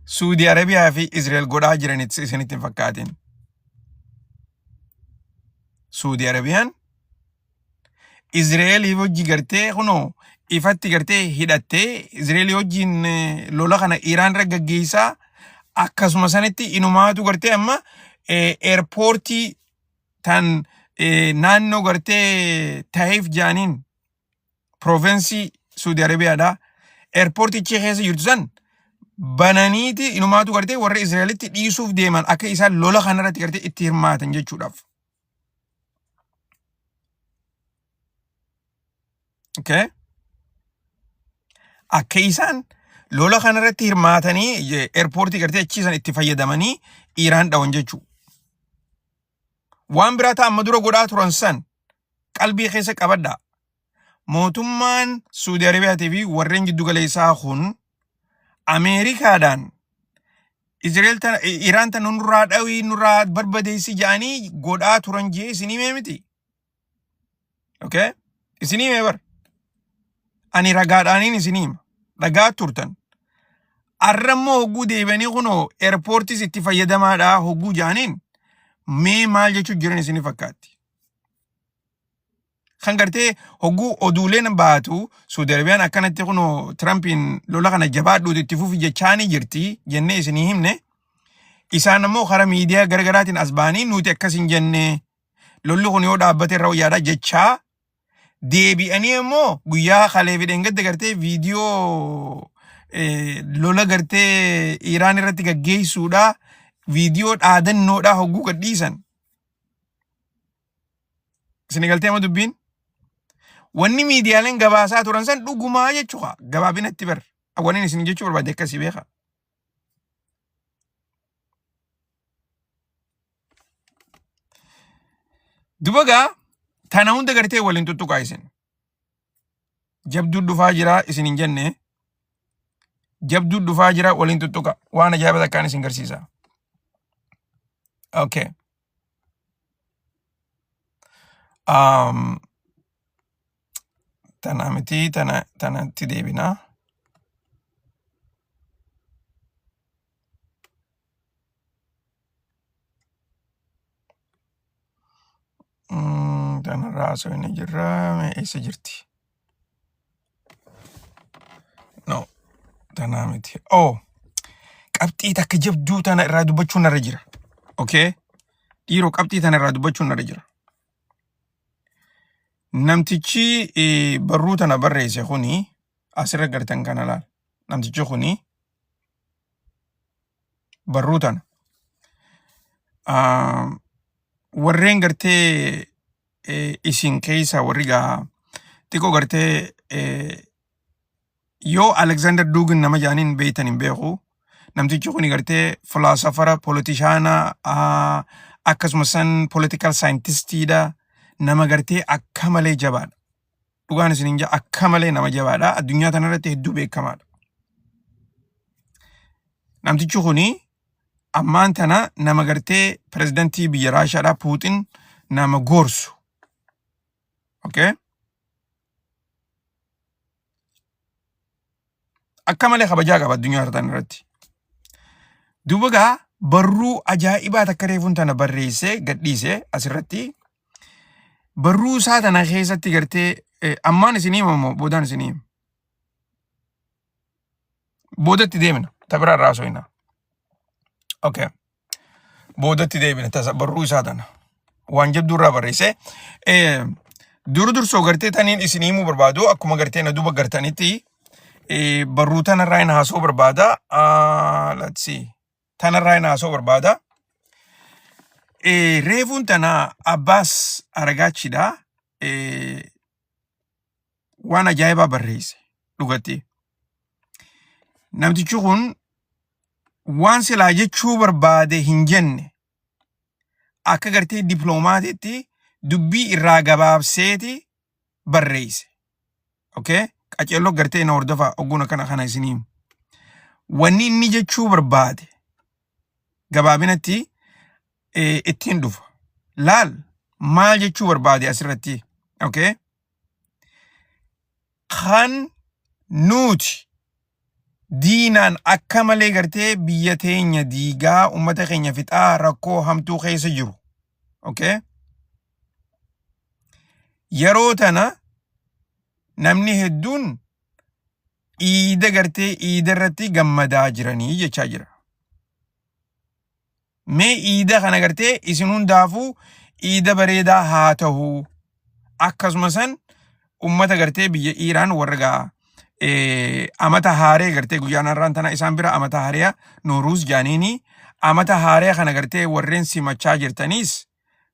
Saudi Arabiyaa fi Israel godhaa jiranitti isinitti hin fakkaatin. Saudi Arabiyaan Israel hojii gartee kunoo ifatti gartee hidhattee Israel hojiin lola kana Iraan irra gaggeessaa akkasuma sanitti inumaatu gartee amma airportii tan naannoo gartee Taif jaaniin provinsii Saudi Arabiyaadha. Airportichi keessa jirtu san bananiiti inumaatu gartee warra Israelitti dhiisuuf deeman akka isaan lola kanarratti gartee itti hirmaatan jechuudhaaf. Okay? Akka isaan lola kanarratti hirmaatanii airportii gartee achiisan itti fayyadamanii Iraan dhawan jechuu. Waan biraa amma dura godhaa turan san qalbii keessa qabadhaa. Mootummaan Saudi Arabiyaatii fi warreen jiddu galeessaa kun Ameerikaadhaan Iraan tan nurraa dhawii nurraa barbadeessi jedhanii godhaa turan jee isinii mee miti. Okay? Isinii mee bar. Ani ragaadhaaniin isinii hima. Dhagaa turtan. Arrammoo hogguu deebanii kunoo airportis itti fayyadamaadhaa hogguu jedhaniin mee maal jechuu jiran isinii fakkaatti. Kan gartee hogguu oduuleen baatu Saudi Arabiyaan akkanatti kunoo Trumpiin lola kana jabaadhuuti itti fufi jechaanii jirti jennee isinii himne. Isaan ammoo karaa miidiyaa garaagaraatiin as ba'anii nuti akkas hin jenne lolli kun yoo dhaabbate irra wayyaadha jechaa deebi'anii ammoo guyyaa kalee fideen gadda gartee viidiyoo lola gartee Iraan irratti gaggeessuudha viidiyoo dhaadannoodha hogguu gadhiisan. Isin galtee ama dubbiin wanni miidiyaaleen gabaasaa turan san dhugumaa jechuudha gabaabinatti bar awwaniin isin jechuu barbaade akkasii beeka. Dubagaa tana hunda gartee waliin tuttuqaa isin. Jabduu dhufaa jira isin hin jenne. Jabduu dhufaa jira waliin tuttuqa waan ajaa'ibaa takkaan isin garsiisa. Okay. Tana miti tanatti deebina. Tana raasoo inni jirra eessa jirti? No, tana miti. Oh, qabxii takka jabduu tana irraa dubbachuun narra jira. Okay? Dhiiroo qabxii tana irraa dubbachuun narra jira. Namtichi barruu tana barreesse kuni asirra gartan kana laal. Namtichi kuni barruu tana. Warreen gartee isin keessa warri gaa xiqqoo gartee yoo Alexander Dugin nama jaaniin beeytan hin beeku. Namtichi kuni gartee filoosofara politishaana akkasumas san political scientistiidha. Nama gartee akka malee jabaadha. Dhugaan isin hin akka malee nama jabaadha. Addunyaa tanarratti hedduu beekamaadha. Namtichi kuni ammaan tana nama gartee pirezidantii biyya Raashaadhaa Puutin nama gorsu. Okay? Akka malee kabajaa qaba addunyaa tanarratti. Duuba barruu ajaa'ibaa takka reefuun tana barreessee gadhiise asirratti. Barruu isaa tana keessatti gartee ammaan isinii himamoo boodaan isinii hima. Boodatti deemina. Tabiraa irraa so'ina. Okay. Boodatti deebine tasa barruu isaa tana. Waan jabduu irraa barreesse. Dursoo gartee taniin isin himuu barbaadu akkuma gartee na duba gartanitti barruu tanarraa hin haasoo barbaada. Let's see. Tanarraa hin haasoo barbaada. Reefuun tana Abbaas Aragaachidha. Waan ajaa'ibaa barreesse dhugatti. Namtichi kun waan silaa jechuu barbaade hin jenne akka gartee diploomaatiitti dubbii irraa gabaabseeti barreesse. Okay? Qaceelloo gartee na hordofa ogguna kana isiniin. Wanni inni jechuu barbaade gabaabinatti ittiin dhufa. Laal maal jechuu barbaade asirratti. Okay? Kan nuti diinaan akka malee gartee biyya teenya diigaa ummata keenya fixaa rakkoo hamtuu keessa jiru. Okay? Yeroo tana namni hedduun iida gartee iida irratti gammadaa jiranii jechaa jira. Mee iida kana gartee isin hundaafuu iida bareedaa haa ta'u. Akkasuma san ummata gartee biyya Iiraan warra amata haaree gartee guyyaan har'aan tana isaan bira amata haaree Nooruuz jaaniini amata haaree kana gartee warreen simachaa jirtaniis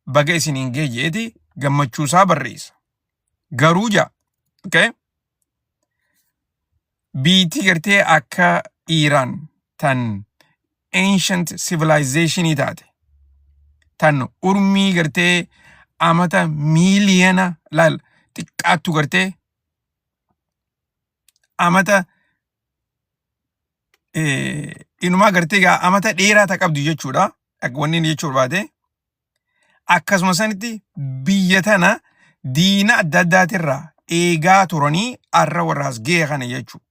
baga isiniin geejeeti gammachuusaa barreessa. Garuu jaa. Okay? Biitii gartee akka Iiraan tan ancient civilization taate. Tan urmii gartee amata miiliyana laal xiqqaattu gartee amata inumaa gartee gaa amata dheeraa ta qabdu jechuudha. Wanni inni jechuu barbaade. Akkasuma sanitti biyya tana diina adda addaatirraa eegaa turanii arra warraas ga'e kana jechuudha.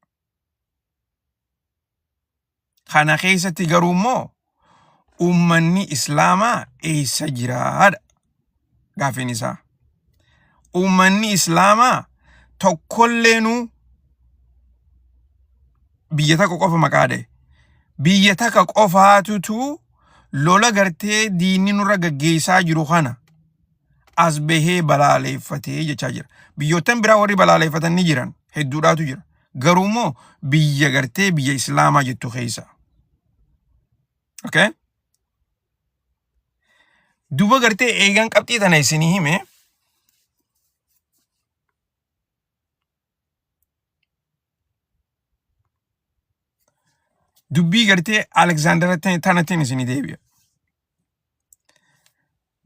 Kana keessatti garuu immoo ummanni Islaamaa eessa jiraadha gaafiin isaa. Ummanni Islaamaa tokkolleenu biyya takka qofa maqaadhe. Biyya takka qofaatutu lola gartee diinni nurra gaggeessaa jiru kana as bahee balaaleeffatee jechaa jira. Biyyoottan biraa warri balaaleeffatan ni jiran hedduudhaatu jira. Garuu immoo biyya gartee biyya Islaamaa jettu keessa. Okay? Duba gartee eegan qabxii tana isinii hime. Dubbii gartee Alexander tanatiin isinii deebi'a.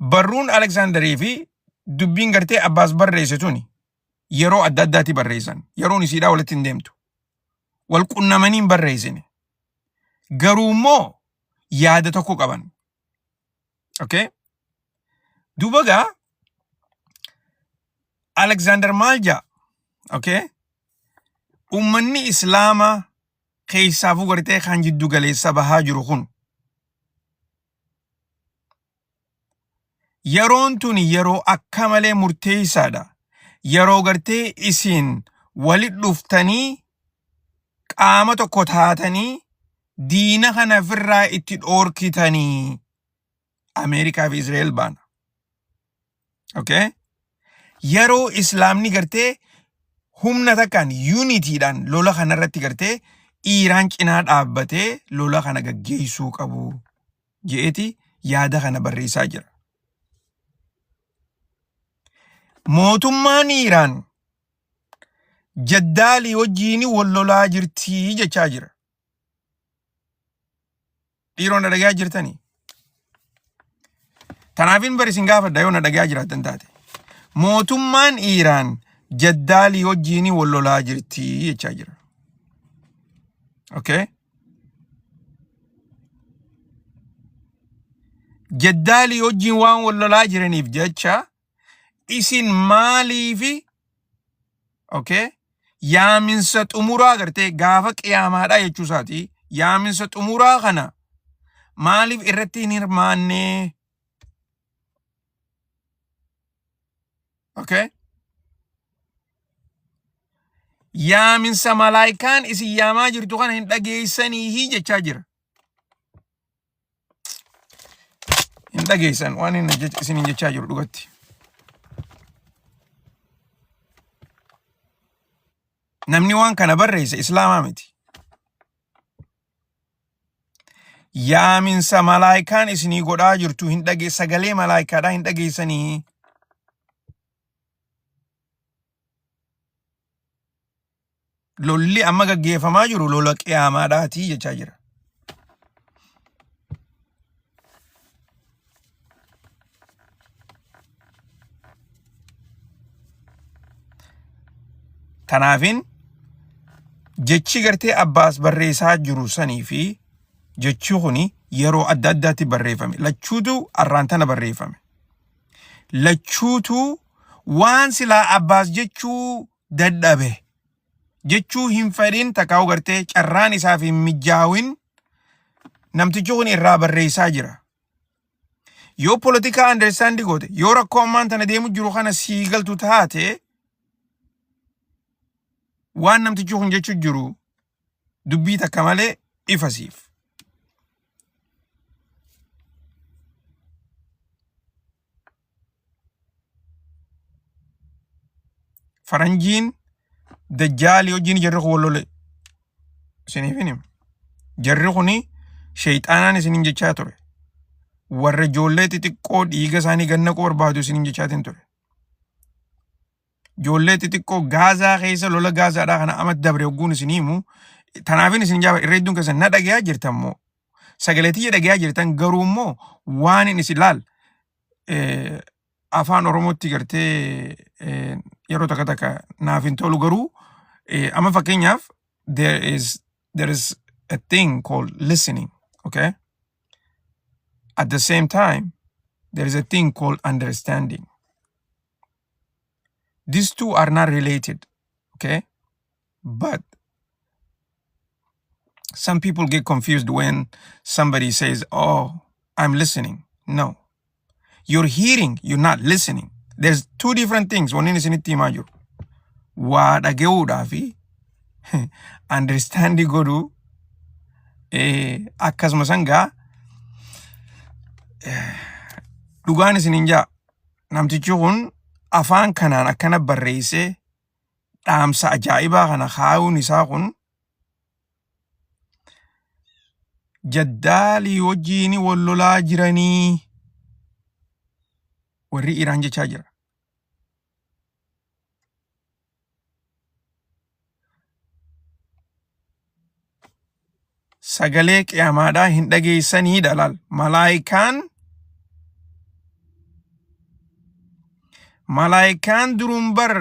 Barruun Alexanderii fi dubbiin gartee Abbaas barreesse tuni yeroo adda addaatti barreessan. Yeroon isiidhaa walitti hin deemtu. Wal qunnamanii hin barreessine. Garuu immoo yaada tokko qaban. Okay? Duba gaa Alexander maal jaa? Okay? Ummanni Islaamaa keessaafuu gartee kan jiddu galeessa bahaa jiru kun yeroon tuni yeroo akka malee murteessaadha. Yeroo gartee isin walit dhuftanii qaama tokko taatanii diina kana firraa itti dhoorkitanii Ameerikaa fi Israa'el baana. Okay? Yeroo Islaamni gartee humna takkaan unitiidhaan lola kanarratti gartee Iiraan cinaa dhaabbatee lola kana gaggeessuu qabu je'eeti yaada kana barreessaa jira. Mootummaan Iiraan jaddaalii wajjiin wal lolaa jirtii jechaa jira. Dhiironni na dhagaa jirtanii. Tanaafin bari isin gaafadha yoo na dhagaa jiraatan taate. Mootummaan Iiraan jaddaalii wajjiin wal lolaa jirtii jechaa jira. Okay? Jaddaalii wajjiin waan wal lolaa jiraniif jecha isin maaliifi okay? Yaaminsa xumuraa gartee gaafa qiyaamaadha jechuusaati. Yaaminsa xumuraa kana maaliif irratti hin hirmaanne? Okay? Yaaminsa malaayikaan isin yaamaa jirtu kana hin dhageessanii jechaa jira. dhageessan waan inni isin jechaa jiru dhugatti. Namni waan kana barreesse Islaamaa miti. Yaaminsa malaayikaan isinii godhaa jirtu hin dhage sagalee malaayikaadhaa hin dhageessanii. Lolli amma gaggeeffamaa jiru lola qiyaamaadhaati jechaa jira. Kanaafin jechi gartee Abbaas barreessaa jiru sanii fi jechi kuni yeroo adda addaatti barreeffame. Lachuutu arraantana barreeffame. Lachuutu waan silaa Abbaas jechuu dadhabe. Jechuu hin fedhin takkaa'u gartee carraan isaaf hin mijaawin namtichi kun irraa barreessaa jira. Yoo politika understanding goote, yoo rakkoo ammaan tana deemu jiru kana sii galtu taate waan namtichi kun jechuu jiru dubbii takka malee ifasiif. Faranjiin Dajjaali wajjin jarri kun wallole. Isiniif hinim. Jarri kuni sheeyxaanaan isiniin jechaa ture. Warra ijoollee xixiqqoo dhiiga isaanii gannaquu barbaadu isiniin jechaatiin ture. Ijoollee xixiqqoo Gaazaa keessa lola Gaazaadhaa kana amma dabre hogguun isin himu. Tanaafin isin jaaba irra hedduun keessan na dhagayaa jirtan moo sagaleetii dhagayaa jirtan garuu immoo waan inni isin laal afaan Oromootti gartee yeroo takka takka naaf hin tolu garuu amma fakkeenyaaf there is a thing called listening, okay? At the same time, there is a thing called understanding. These two are not related, okay? But some people get confused when somebody says, oh, I'm listening. No. You're hearing, you're not listening. There's two different things. One is in the What a geodafi understanding godu akkas masanga dhugaan isin inja namtichi kun afaan kanaan akkana barreesse dhaamsa ajaa'ibaa kana kaa'uun isaa kun jaddaalii wajjiin wal lolaa jiranii warri Iraan jechaa jira. Sagalee qiyaamaadhaa hin dhageessanii dalal malaayikaan durumbar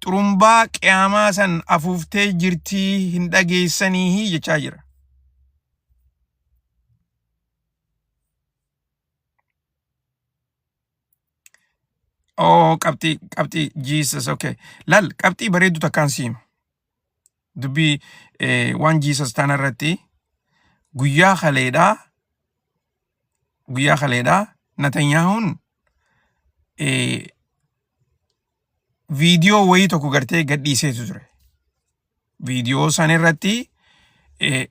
xurumbaa qiyaamaa san afuuftee jirtii hin dhageessanii jechaa jira. Oh, qabxii Jesus, okay. Lal qabxii bareedu takkaan siima. Dubbii waan Jesus tanarratti guyyaa kaleedhaa Netanyahuun viidiyoo wayii tokko gartee gadhiiseetu ture. Viidiyoo san irratti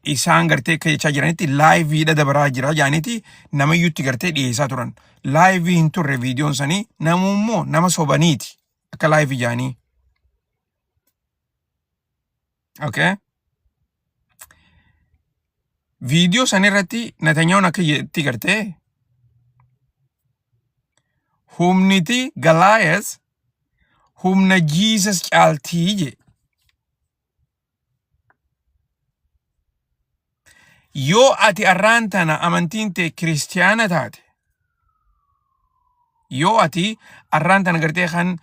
isaan gartee akka jechaa jiranitti laayiviidha dabaraa jira jaaniiti namayyuutti gartee dhiyeessaa turan. Laayivii hin turre viidiyoon sanii namummoo nama sobaniiti akka laayivii jaanii. Okay? Viidiyoo san irratti Netanyahuun akka jetti gartee humniti Galaayas humna Jesus caaltii je. Yoo ati arraan tana amantiin tee kiristiyaana taate, yoo ati arraan tana gartee kan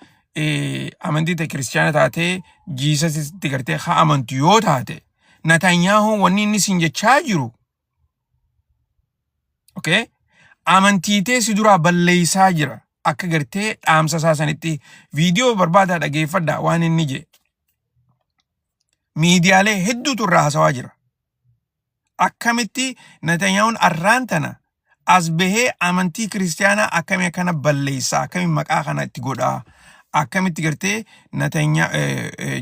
amantiin tee kiristiyaana taate Jesusitti gartee haa amantu yoo taate Netanyahuun wanni inni siin jechaa jiru, okay? Amantiitee si duraa balleessaa jira akka gartee dhaamsa isaa sanitti. Viidiyoo barbaadaa dhageeffadhaa waan inni je. Miidiyaalee hedduutu irraa haasawaa jira. Akkamitti Netanyahuun arraan tana as bahee amantii kiristiyaanaa akkamii akkana balleessaa, akkamii maqaa kana itti godhaa, akkamitti gartee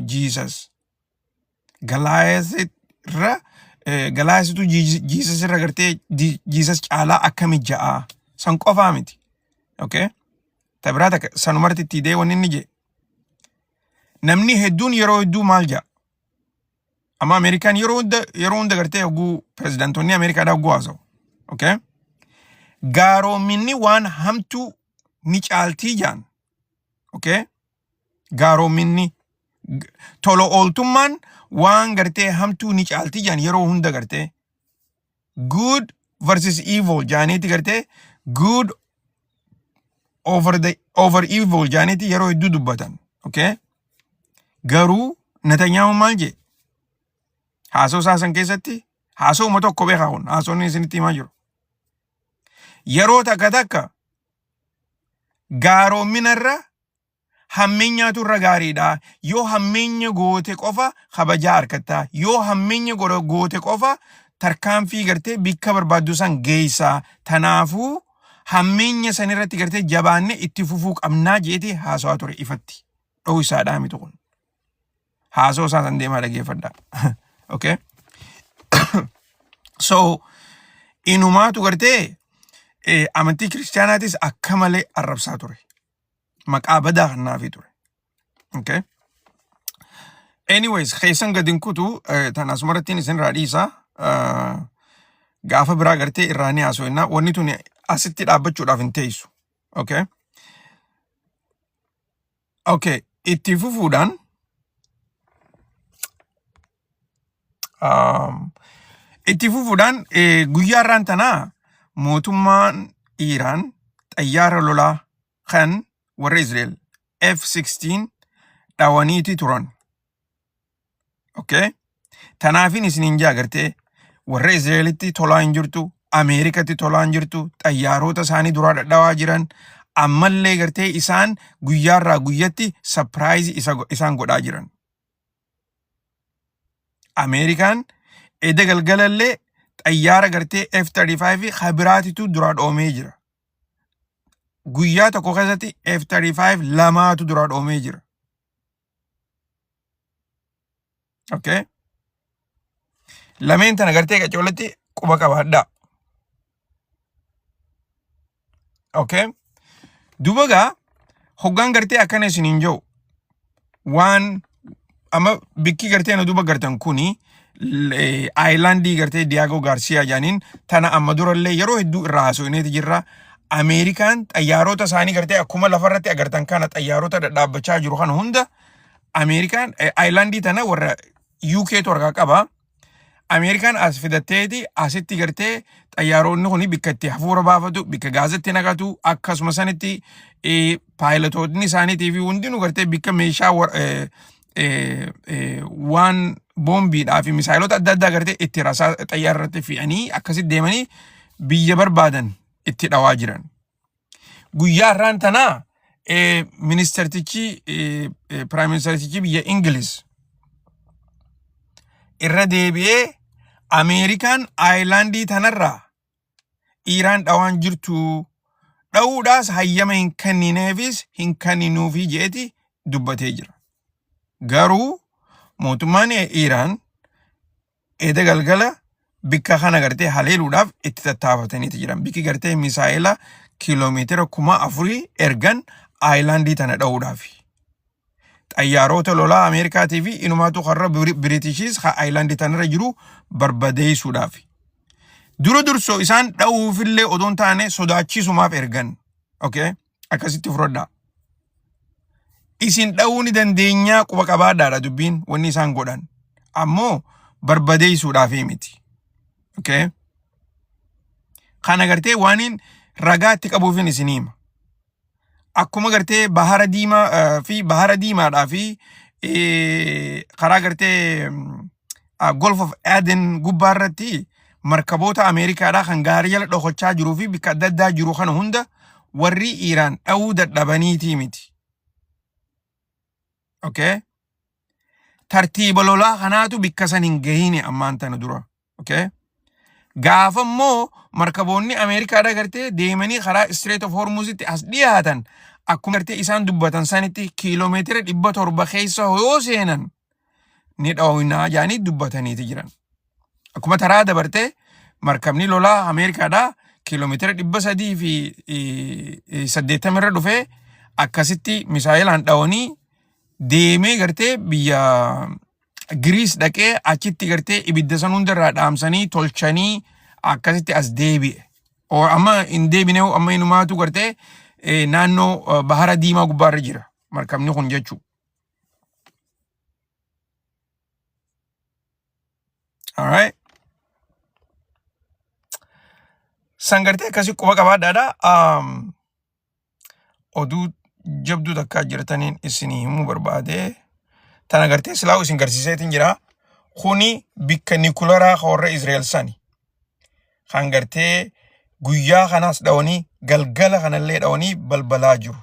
Jesus Galaayasitu Jesus irra gartee Jesus caalaa akkami ja'a san qofaa miti. Okay? Tabirata sanumarti itti dee wanni inni je. Namni hedduun yeroo hedduu maal jaa? Amma Amerikaan yeroo hunda gartee hogguu pireezidantonni Ameerikaadhaa hogguu haasa'u. Okay? Gaaroominni waan hamtuu ni caaltii jaan. Okay? Gaaroominni tolo ooltummaan waan gartee hamtuu ni caaltii jaan yeroo hunda gartee. Good versus evil jaaniiti gartee good over evil jaaniiti yeroo hedduu dubbatan. Okay? Garuu Netanyahu maal je? Haasoo saasan keessatti haasoo uma tokko beekaa kun haasoonni isinitti himaa jiru. Yeroo takka gaaroominarra hammeenyaatu irra gaariidha. Yoo hammeenya goote qofa kabajaa harkattaa. Yoo hammeenya goote qofa tarkaanfii gartee bikka barbaaddu san geessaa. Tanaafuu hammeenya san irratti gartee jabaanne itti fufuu qabnaa jeeti haasawaa ture ifatti. Dhowuu isaadhaa mitu kun. Haasoo saasan deemaa dhageeffadhaa. Okay? So, inumaatu gartee amantii kiristaanaatis akka malee arrabsaa ture. Maqaa badaa kannaafii ture. Okay? Anyways, keessan gadin kutu tan asumarattiin isin raadhiisa. Gaafa biraa gartee irraanii haasoo innaa wanni tuni asitti dhaabbachuudhaaf hin teessu. Okay? Okay, itti fufuudhaan guyyaa irraan tanaa mootummaan Iiraan xayyaara lolaa kan warra Israa'el F-16 dhaawaniiti turan. Okay? Tanaafin isiniin jaa gartee warra Israa'elitti tolaa hin jirtu, Ameerikatti tolaa hin jirtu, xayyaarota isaanii duraa dhadhawaa jiran, ammallee gartee isaan guyyaarraa guyyatti surprise isaan godhaa jiran. Ameerikaan edda galgalallee xayyaara gartee F-35 habiraatitu duraa dhoomee jira. Guyyaa tokko keessatti F-35 lamaatu duraa dhoomee jira. Okay? Lameen tana gartee qacoolatti quba qabaadhaa. Okay? Dubagaa hoggaan gartee akkana isiniin jiru waan amma bikki gartee na duba gartan kuni Aayilandi gartee Diyaagoo Gaarsiyaa jaaniin tana amma durallee yeroo hedduu irraa haasofneeti jirra. Ameerikaan xayyaarota isaanii gartee akkuma lafarratti agartan kana xayyaarota dhadhaabbachaa jiru kana hunda Ameerikaan Aayilandii tana warra UK warra qaba. Ameerikaan as fidatteeti asitti gartee xayyaaronni kuni bikka itti hafuura baafatu, bikka gaazatti naqatu, akkasuma sanitti paayilotoonni isaaniitii fi hundinuu gartee bikka meeshaa waan boombiidhaa fi misaayilota adda addaa gartee itti rasaa xayyaarratti fe'anii akkasitti deemanii biyya barbaadan itti dhawaa jiran. Guyyaa irraan tanaa Prime Ministertichi biyya Ingiliz irra deebi'ee Ameerikaan Aayilandii tanarraa Iiraan dhawaan jirtu dhawuudhaas hayyama hin kennineefis hin kenninuufi jeeti dubbatee jira. Garuu mootummaan Iiraan edda galgala bikka kana gartee haleeluudhaaf itti tattaafataniiti jiran. Bikki gartee misaayila kiiloomeetira 4,000 ergan Aayilandii tana dhawuudhaafi. Xayyaarota lolaa Ameerikaatii fi inumaatu har'a Biriitishis Aayilandii tanarra jiru barbadeessuudhaafi. Dura dursoo isaan dhawuufillee odoon taane sodaachisumaaf ergan. Okay? Akkasitti fudhadhaa. Isin dhawuu ni dandeenyaa quba qabaadhaadha dubbiin wanni isaan godhan. Ammoo barbadeessuudhaafi miti. Okay? Kana gartee waaniin ragaa itti qabuufin isin hima. Akkuma gartee bahara diimaa fi bahara diimaadhaa fi karaa gartee Gulf of Aden gubbaarratti markaboota Ameerikaadhaa kan gaarii jala dhokachaa jiruu fi bikka adda addaa jiru kana hunda warri Iiraan dhawuu dadhabaniitii miti. Okay? Tartiiba lolaa kanaatu bikka san hin gahine ammaan tana dura. Okay? Gaafa immoo markaboonni Ameerikaadhaa gartee deemanii karaa Strait of Hormuzitti as dhiyaatan akkuma gartee isaan dubbatan sanitti kiiloomeetira 700 keessa yoo seenan ni dhawinaa jaanii dubbataniiti jiran. Akkuma taraa dabartee markabni lolaa Ameerikaadhaa kiiloomeetira 300 fi 80 irra dhufee akkasitti misaayilaan dhawanii deemee gartee biyya Giriis dhaqee achitti gartee ibidda san hundarraa dhaamsanii tolchanii akkasitti as deebi'e. Amma hin deebine amma inumaatu gartee naannoo bahara diimaa gubbaarra jira markabni kun jechuudha. Alright. Sangartee akkasii quba qabaadhaadha. Oduu jabduu takkaa jirtaniin isinii himuu barbaade. Tana gartee silaa isin garsiiseetiin jira. Kuni bikka nikularaa warra Israa'el sani. Kan gartee guyyaa kanaas dhawanii galgala kanallee dhawanii balbalaa jiru.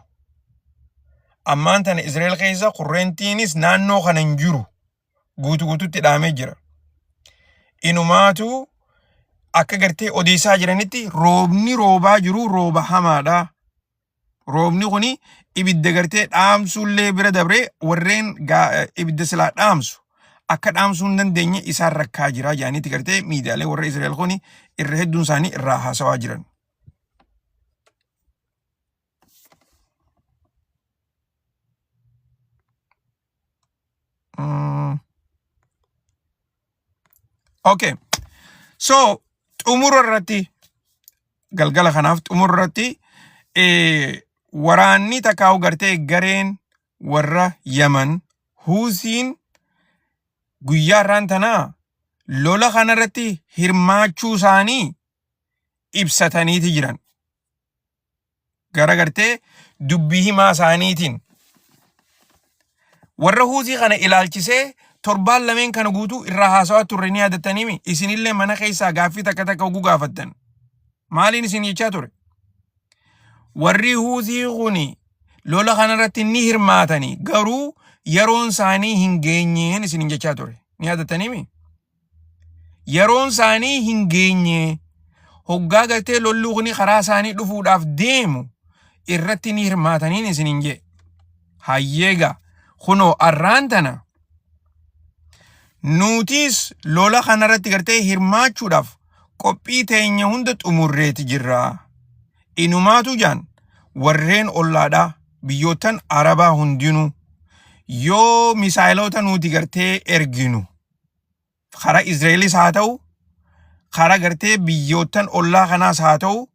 Ammaan tana Israa'el keessa qurreentiinis naannoo kana hin jiru. Guutuutti dhaamee jira. Inumaatu akka gartee odeessaa jiranitti roobni roobaa jiru rooba hamaadha. Roobni kuni ibidda gartee dhaamsullee bira dabree warreen ibidda silaa dhaamsu akka dhaamsuu hin dandeenye isaan rakkaa jira jaaniiti gartee miidiyaalee warra Israa'el kuni irra hedduun isaanii irraa haasawaa jiran. Okay. So, xumura irratti galgala kanaaf xumura irratti waraanni takkaa'u gartee gareen warra Yaman Huusiin guyyaa irraan tanaa lola kanarratti hirmaachuu isaanii ibsataniiti jiran. Gara gartee dubbii himaa isaaniitiin warra Huusii kana ilaalchisee torbaan lameen kana guutuu irraa haasawaa turre ni yaadattaniimi. Isinillee mana keessaa gaaffii takka oguu gaafattan. Maaliin isin jechaa ture? Warri Huusii kuni lola kanarratti ni hirmaatanii garuu yeroon isaanii hin geenyeen isin jechaa ture. Ni yaadattaniimi? Yeroon isaanii hin geenye hoggaa gartee lolli kuni karaa isaanii dhufuudhaaf deemu irratti ni hirmaataniin isin jee. Hayyeega kunoo arraan tana nutis lola kanarratti gartee hirmaachuudhaaf qophii teenya hunda xumurreeti jirra. Inumaatu jaan warreen ollaadhaa biyyootan Arabaa hundinuu yoo misaayilota nuti gartee erginu karaa Israa'elis haa ta'u karaa gartee biyyootan ollaa kanaas haa ta'u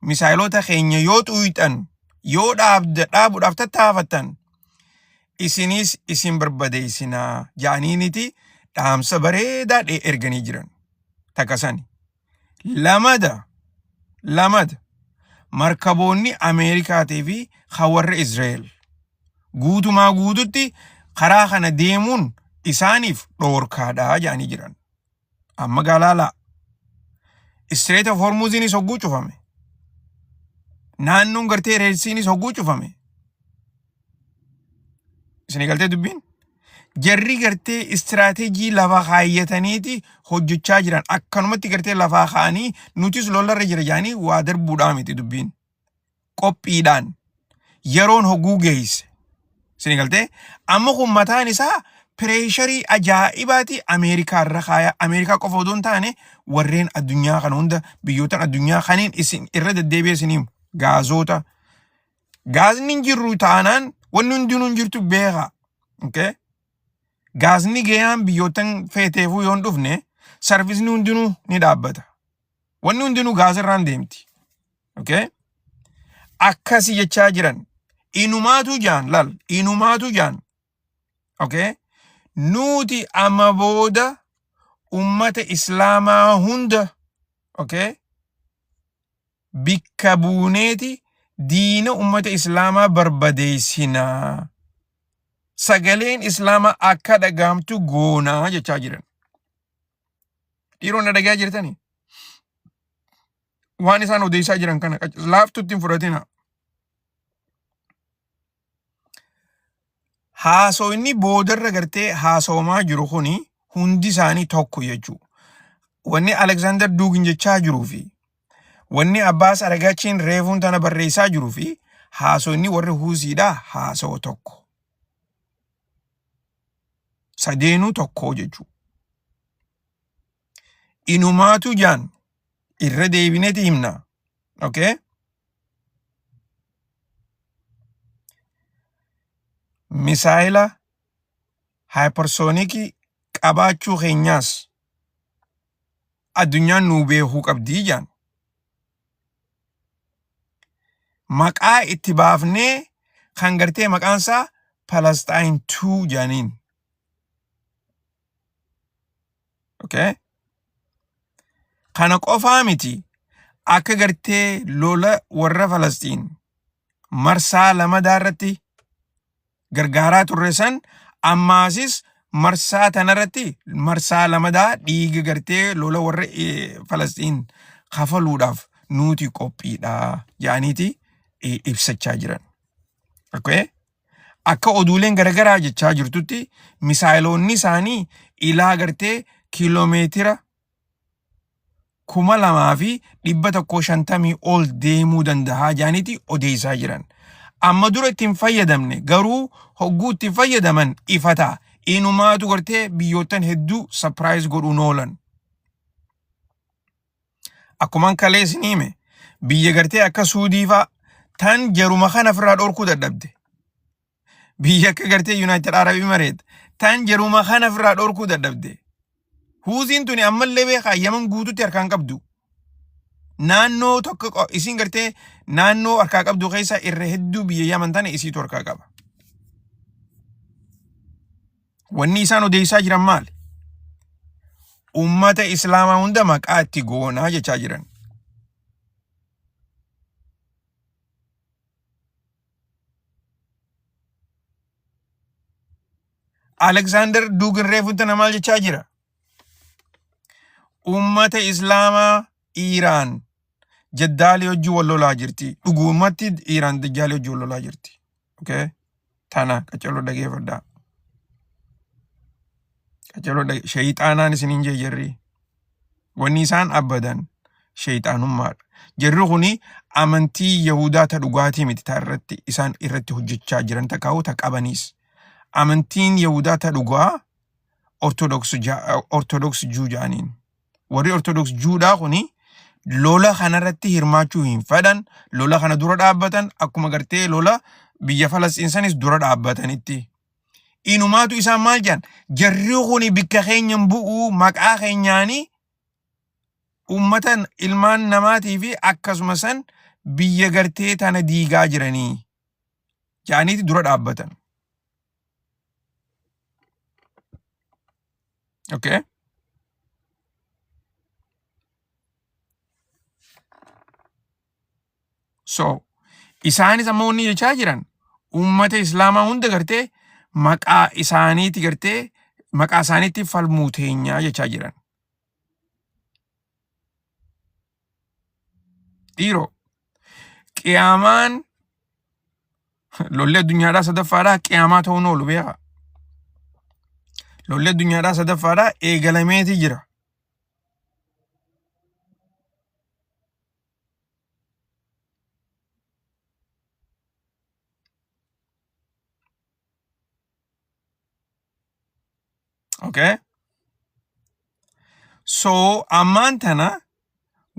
misaayilota keenya yoo xuyxan yoo dhaabuudhaaf tattaafattan isinis isin barbadeessinaa jaaniiniti dhaamsa bareedaa erganii jiran. Takkasani. Lamada markaboonni Ameerikaatii fi warra Israa'el guutumaa guututti karaa kana deemuun isaaniif dhoorkaadhaa jaanii jiran. Amma galaalaa Strait of Hormuzinis hogguu cufame. Naannoon gartee reelsiinis hogguu cufame. Isin galtee dubbiin? Jarri gartee istiraatejii lafaa kaayyataniiti hojjechaa jiran. Akkanumatti gartee lafaa kaanii nutis lolarra jira jaanii waa darbuudhaa miti dubbiin. Qophiidhaan yeroon hogguu geesse. Isin galtee? Amma kun mataan isaa pireesharii ajaa'ibaati Ameerikaa irra kaaya. Ameerikaa qofa odoo hin taane warreen addunyaa kana hunda biyyootan addunyaa kaniin isin irra deddeebi'e isiniif gaazota. Gaazni hin jirru taanaan wanni hundinuu hin jirtu beeka. Okay? Gaazni gayaan biyyootan feeteefuu yoon dhufne sarvisni hundinuu ni dhaabbata. Wanni hundinuu gaazirraan deemti. Okay? Akkasi jechaa jiran. Inumaatu jaan. Okay? Nuti amma booda ummata Islaamaa hunda okay? Bikka buuneeti diina ummata Islaamaa barbadeessinaa. Sagaleen Islaamaa akka dhagaamtu goonaa jechaa jiran. Dhiironni dhagaa jirtanii? Waan isaan odeessaa jiran kana laaftutti hin fudhatina. Haasawni boodarra gartee haasawamaa jiru kuni hundi isaanii tokko jechuudha. Wanni Alexander Dugin jechaa jiruu fi wanni Abbaas Aragachiin reefuun tana barreessaa jiruu fi haasawni warri Huusiidhaa haasawa tokko. Sadeenuu tokko jechuudha. Inumaatu jaan irra deebineeti himna. Okay? Misaayila hypersoonikii qabaachuu keenyaas addunyaan nuu beekuu qabdii jaan. Maqaa itti baafnee kan gartee maqaansaa Palestine 2 jaaniin. Okay? Kana qofaa miti akka gartee lola warra Falastiin marsaa lamadaa irratti gargaaraa turre san ammaasis marsaa tanarratti marsaa lamadaa dhiiga gartee lola warra Falastiin kafaluudhaaf nuti qophiidha jaaniiti ibsachaa jiran. Okay? Akka oduuleen garagaraa jechaa jirtutti misaayiloonni isaanii ilaa gartee kiiloomeetira 2,150 ol deemuu danda'a jaaniiti odeessaa jiran. Amma dura ittiin fayyadamne garuu hogguu ittiin fayyadaman ifataa. Inumaatu gartee biyyoottan hedduu surprise godhuun oolan. Akkuman kalee isin hime biyya gartee akka Suudiifaa tan jaruma kana ofirraa dhorkuu dadhabde. Biyya akka gartee United Arab Emirates tan jaruma kana ofirraa dhorkuu dadhabde. Huuziin tuni ammallee beekaa Yaman guututti harkaan qabdu. Naannoo tokko isin gartee naannoo harkaa qabdu keessa irra hedduu biyya Yaman tana isiitu harkaa qaba. Wanni isaan odeessaa jiran maali? Ummata Islaamaa hunda maqaa itti goonaa jechaa jiran. Alexander Dugin reefunta maal jechaa jira? Ummata Islaamaa Iiraan jaddaalee hojii wal lolaa jirti. Dhugumatti Iiraan jaddaalee hojii wal lolaa jirti. Okay? Tana qaceloo dhageeffadhaa. Qaceloo shayxaanaan isiniin jee jarri. Wanni isaan abbadan shayxaanummaadha. Jarri kuni amantii Yahudaa ta dhugaatii miti ta irratti isaan irratti hojjechaa jiran ta kaa'u ta qabaniis. Amantiin Yahudaa ta dhugaa Ortodoks Juu jaaniin. Warri Ortodoks Juudhaa kuni lola kanarratti hirmaachuu hin fedhan, lola kana dura dhaabbatan akkuma gartee lola biyya Falastiin sanis dura dhaabbatanitti. Inumaatu isaan maal jedhan? Jarri kuni bikka keenyan bu'uu maqaa keenyaanii ummatan ilmaan namaatii fi akkasuma san biyya gartee tana diigaa jiranii jaaniiti dura dhaabbatan. Okay? So, isaanis amma wanni jechaa jiran ummata Islaamaa hunda gartee maqaa isaaniiti gartee maqaa isaaniitti falmuu teenyaa jechaa jiran. Dhiiroo qiyaamaan lolli addunyaadhaa sadaffaadhaa qiyaamaa ta'uun oolu beekaa. Lolli addunyaadhaa sadaffaadhaa eegalameeti jira. Okay? So, ammaan tana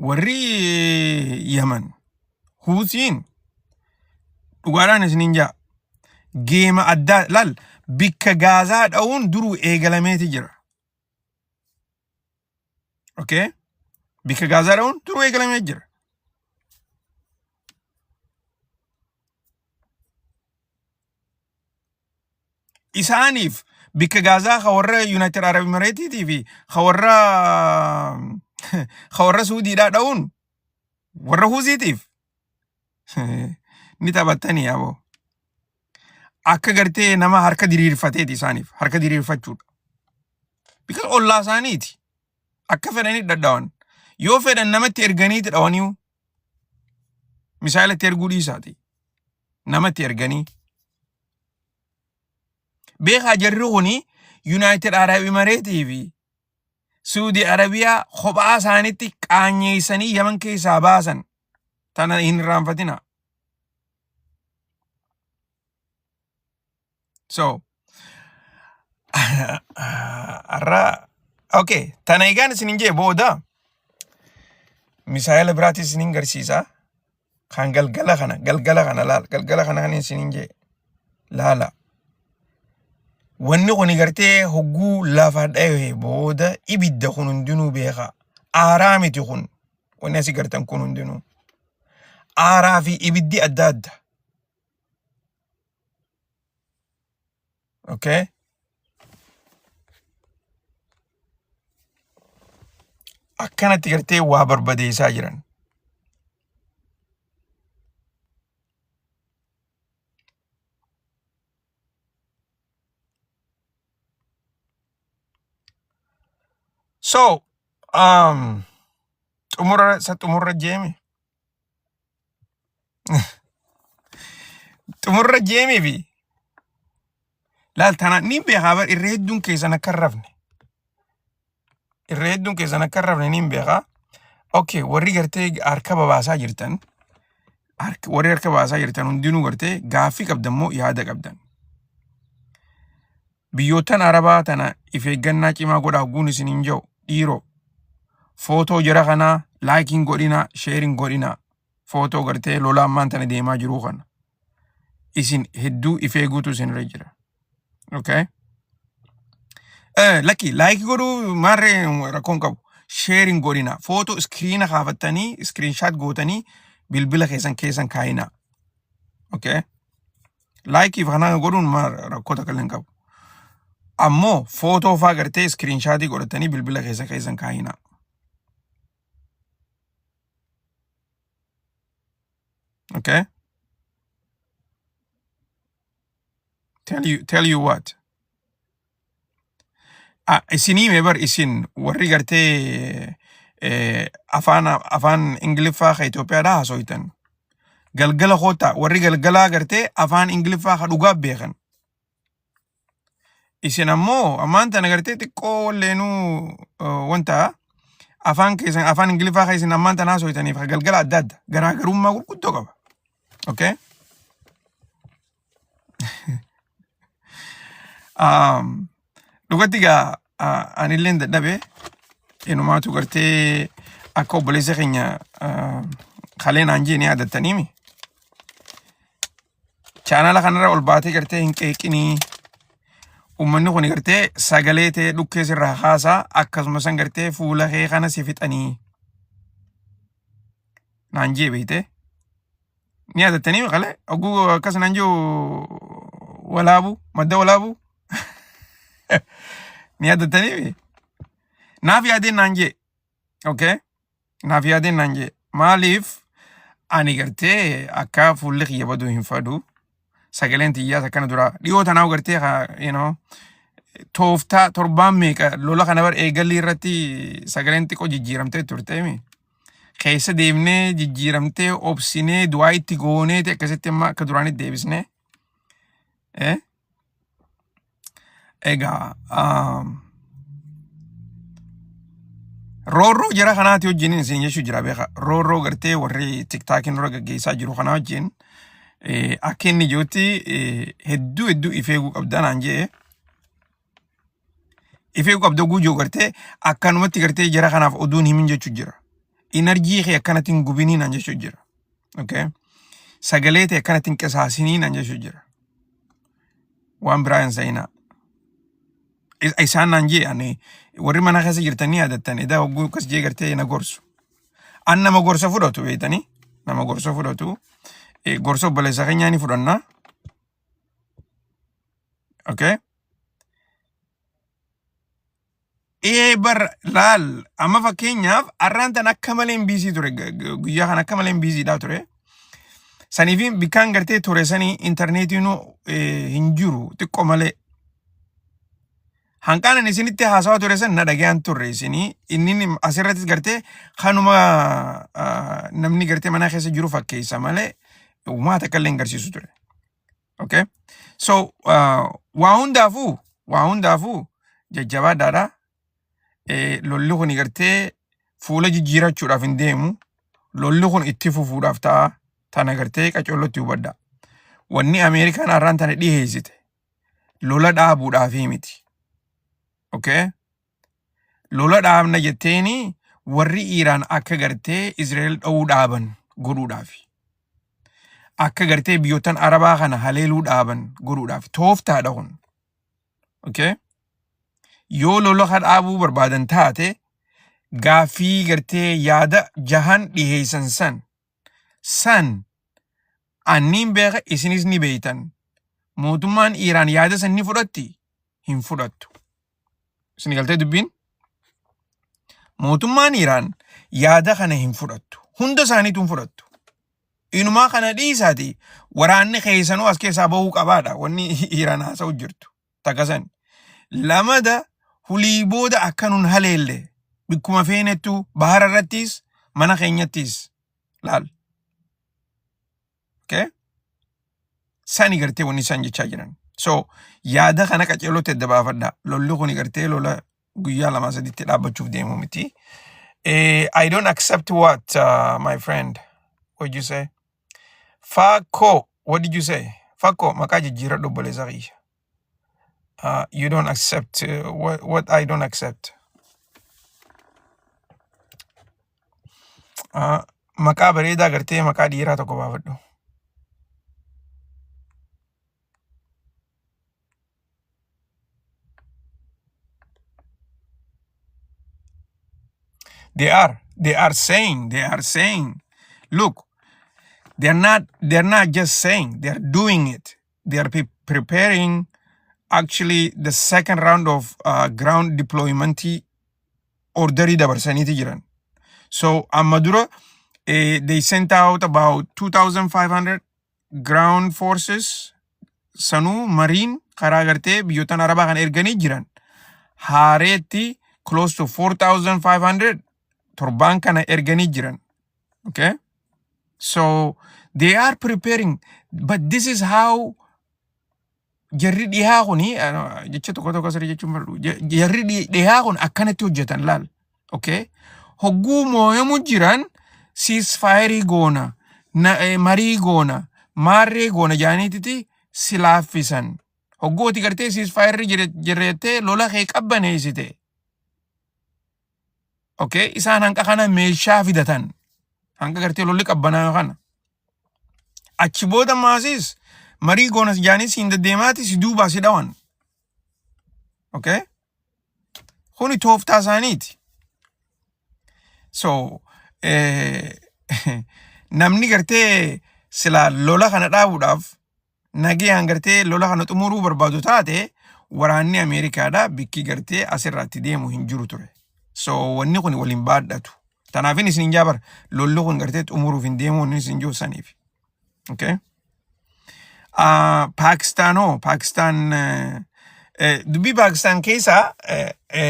warri Yaman Huutiin dhugaadhaan isiniin jaa geema addaa lal bikka Gaazaa dha'uun duruu eegalameeti jira. Okay? Bikka Gaazaa dha'uun duruu eegalameeti jira. Isaaniif bikka Gaazaa kawarra United Arab Emirates fi kawarra Suudiidhaa dha'uun warra Huuziitiif ni taphattanii yaaboo. Akka gartee nama harka diriirfateeti isaaniif harka diriirfachuudha. Because ollaa isaaniiti. Akka fedhanii dhadhawan. Yoo fedhan namatti erganiiti dhawaniiu. Misaalatti erguu dhiisaati. Namatti erganii. Beekaa jarri kuni United Arab Emirates fi Saudi Arabiyaa kophaa isaaniitti qaanyeessanii Yaman keessaa baasan. Tana hin irraanfatina. So, okay, tana egaan isinin jee booda misaayila biraatis isinin garsiisa. kan galgala kana laal galgala kana kan isinin jee laala wanni kuni gartee hogguu lafa dhaye booda ibidda kun hundinuu beeka aaraa miti kun wanni asi gartan kun hundinuu aaraa fi ibiddi adda adda okay akkanatti gartee waa barbadeessaa jiran so tumurra jeemi tumurra jeemi fi laal tana ni beekaa bar irra hedduun keessan akka rafne irra hedduun keessan akka rafne ni beekaa okay warri gartee harka babaasaa jirtan warri harka babaasaa jirtan hundinuu gartee gaaffii qabdammoo yaada qabdan biyyootan arabaa tana if eeggannaa cimaa godhaa guun isiniin jiru dhiiroo footoo jara kanaa laakiin godhina sheeriin godhina footoo gartee lola ammaan tana deemaa jiruu kana isin hedduu if eeguutu isinirra jira okay lucky like godhu marre rakkoon qabu sharing godhina footoo screen kaafattanii screenshot gootanii bilbila keessan kaayina okay like if kana godhuun rakkoota kalleen qabu ammoo footoo faa gartee screenshot godhatanii bilbila keessan kaayina okay tell you what isinii meebar isin warri gartee afaan ingiliffaa ka Itoophiyaadhaa haasoytan galgala koota warri galgalaa gartee afaan ingiliffaa ka dhugaa beekan isin ammoo ammaan tana gartee xiqqoo walleenuu wanta afaan ingiliffaa ka isin ammaan tana haasoytaniif ka galgala adda adda garaagarummaa gurguddoo qaba okay dhugatti gaa anilleen dadhabe enumaatu gartee akka obboleessa keenya kaleen anjii ni aadattaniimi chaanala kanarra ol baatee gartee hin qeeqinii ummanni kun gartee sagalee ta'e dhukkee sirraa haasaa akkasumas gartee fuula kee kana si fixanii naan jee beeyte ni aadattaniimi kale oguu akkas naan jiru walaabu madda walaabu ni aadattaniimi naaf yaadeen naan jee okay naaf yaadeen naan jee maaliif ani gartee akka fuulli kiyya baduu hin fadu sagaleen tiyyaas akkana dura dhiyoo tanaaf gartee tooftaa torbaan meeqa lola kana bar eegalli irratti sagaleen xiqqoo jijjiiramtee turteemi keessa deemnee jijjiiramtee obsinee du'aa itti gooneeti akkasitti amma akka duraanitti deebisnee egaa roorroo jara kanaati wajjin isin jechuu jira beeka roorroo gartee warri tiktaakiin dura gaggeessaa jiru kana wajjin akka inni jirutti hedduu ifeeguu qabda naan jee ifeeguu qabda guujoo gartee akkanumatti gartee jara kanaaf oduun himin jechuu jira inarjii kee akkanatti hin gubinii naan jechuu jira okay sagalee ta'e akkanatti hin qisaasinii naan jechuu jira waan biraa hin sayinaa isaan naan jee ani warri mana keessa jirtanii yaadattan edaa hogguu akkas jee gartee na gorsu an nama gorsa fudhatu beeytanii nama gorsa fudhatu gorsa obboleessa keenyaa ni fudhanna okay bar laal amma fakkeenyaaf arraan tan akka malee hin biisii ture guyyaa kan akka malee hin biisiidhaa ture saniifin bikkaan gartee ture sanii intarneetiinu hin jiru xiqqoo malee hanqaanan isinitti haasawaa ture san na dhagayaan turre isinii inni asirrattis gartee kanuma namni gartee mana keessa jiru fakkeessa malee uumaa takka illee hin garsiisu ture okay so waa hundaafuu jajjabaadhaadha lolli kun gartee fuula jijjiirachuudhaaf hin deemu lolli kun itti fufuudhaaf ta'a tana gartee qacollotti hubadha wanni Ameerikaan har'aan tana dhiheessite lola dhaabuudhaafii miti okay lola dhaabna jetteeni warri Iiraan akka gartee Israa'el dha'uu dhaaban godhuudhaafi akka gartee biyyoottan Arabaa kana haleeluu dhaaban godhuudhaaf tooftaadha kun. Okay? Yoo lola kan dhaabuu barbaadan taate gaaffii gartee yaada jahan dhiheessan san anniin beeka isinis ni beeytan. Mootummaan Iiraan yaada san ni fudhatti hin fudhattu. Isin galtee dubbiin? Mootummaan Iiraan yaada kana hin fudhattu. Hunda isaaniitu hin fudhattu. Inumaa kana dhiisaati waraanni keessanuu as keessaa bahuu qabaadha. Wanni Iiraan haasa'u jirtu. Takkasan. Lamada hulii booda akkanuun haleelle. Bikkuma feenettu bahara irrattis mana keenyattis laal. Okay? Sani gartee wanni isaan jechaa jiran. So yaada kana qaceelootti adda baafadha. Lolli kuni gartee lola guyyaa lama sadiitti dhaabbachuuf deemu miti. I don't accept what, my friend? What did you say? Fako. What did you say? Fako, maqaa jijjiira dhobboleessa kiyya. You don't accept what I don't accept. Maqaa bareedaa gartee maqaa dhiiraa tokko baafadhu. They are saying, look, they're not just saying, they're doing it. They are preparing actually the second round of ground deployment order dabarsaniti jiran. So Amadura, they sent out about 2,500 ground forces, Sanu, Marine, Karagarte, Biyutan Araba kan ergani jiran. Hareti close to 4,500 torban kana ergani jiran. Okay? So they are preparing, but this is how jarri dhihaa kuni jecha tokko tokko sirrii jechuun barbaadu. Jarri dhihaa kun akkanatti hojjetan laal. Okay? Hogguu moo'amu jiran ceasefire goona, marii goona, maarree goona jaaniititi silaaffisan. Hoggooti gartee ceasefire jirreettee lola kee qabbaneessite. Okay? Isaan hanqa kana meeshaa fidatan. Hanqa gartee lolli qabbanaa kana. Achi booda maasis marii goonas jaanis hin deddeemaati si duubaa si dhawan. Okay? Kuni tooftaa isaaniiti. So, namni gartee sila lola kana dhaabuudhaaf nagayaan gartee lola kana xumuruu barbaadu taate waraanni Ameerikaadha bikki gartee asirratti deemu hin jiru ture. So, wanni kun waliin baadhatu. Tanaafin isin jaabar lolli kun gartee xumuruuf hin deemu wanni isin jiru saniif. Okay? Pakistan dubbii Pakistan keessa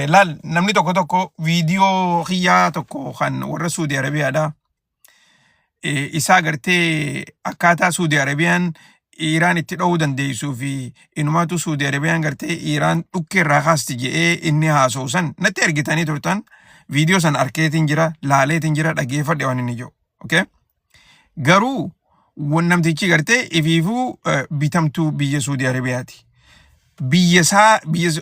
laal namni tokko viidiyoo xiyyaa tokko kan warra Saudi Arabiyaadha. Isaa gartee akkaataa Saudi Arabiyaan Iiraan itti dhowuu dandeessuu fi inumaatu Saudi Arabiyaan gartee Iiraan dhukkee irraa kaasti jedhee inni haasa'u san natti ergitanii turtan viidiyoo san arkeetiin jira, laaleetiin jira, dhageeffadhe waan inni jiru. Okay? Garuu namtichi gartee ifiifuu bitamtuu biyya Saudi Arabiyaati. Biyya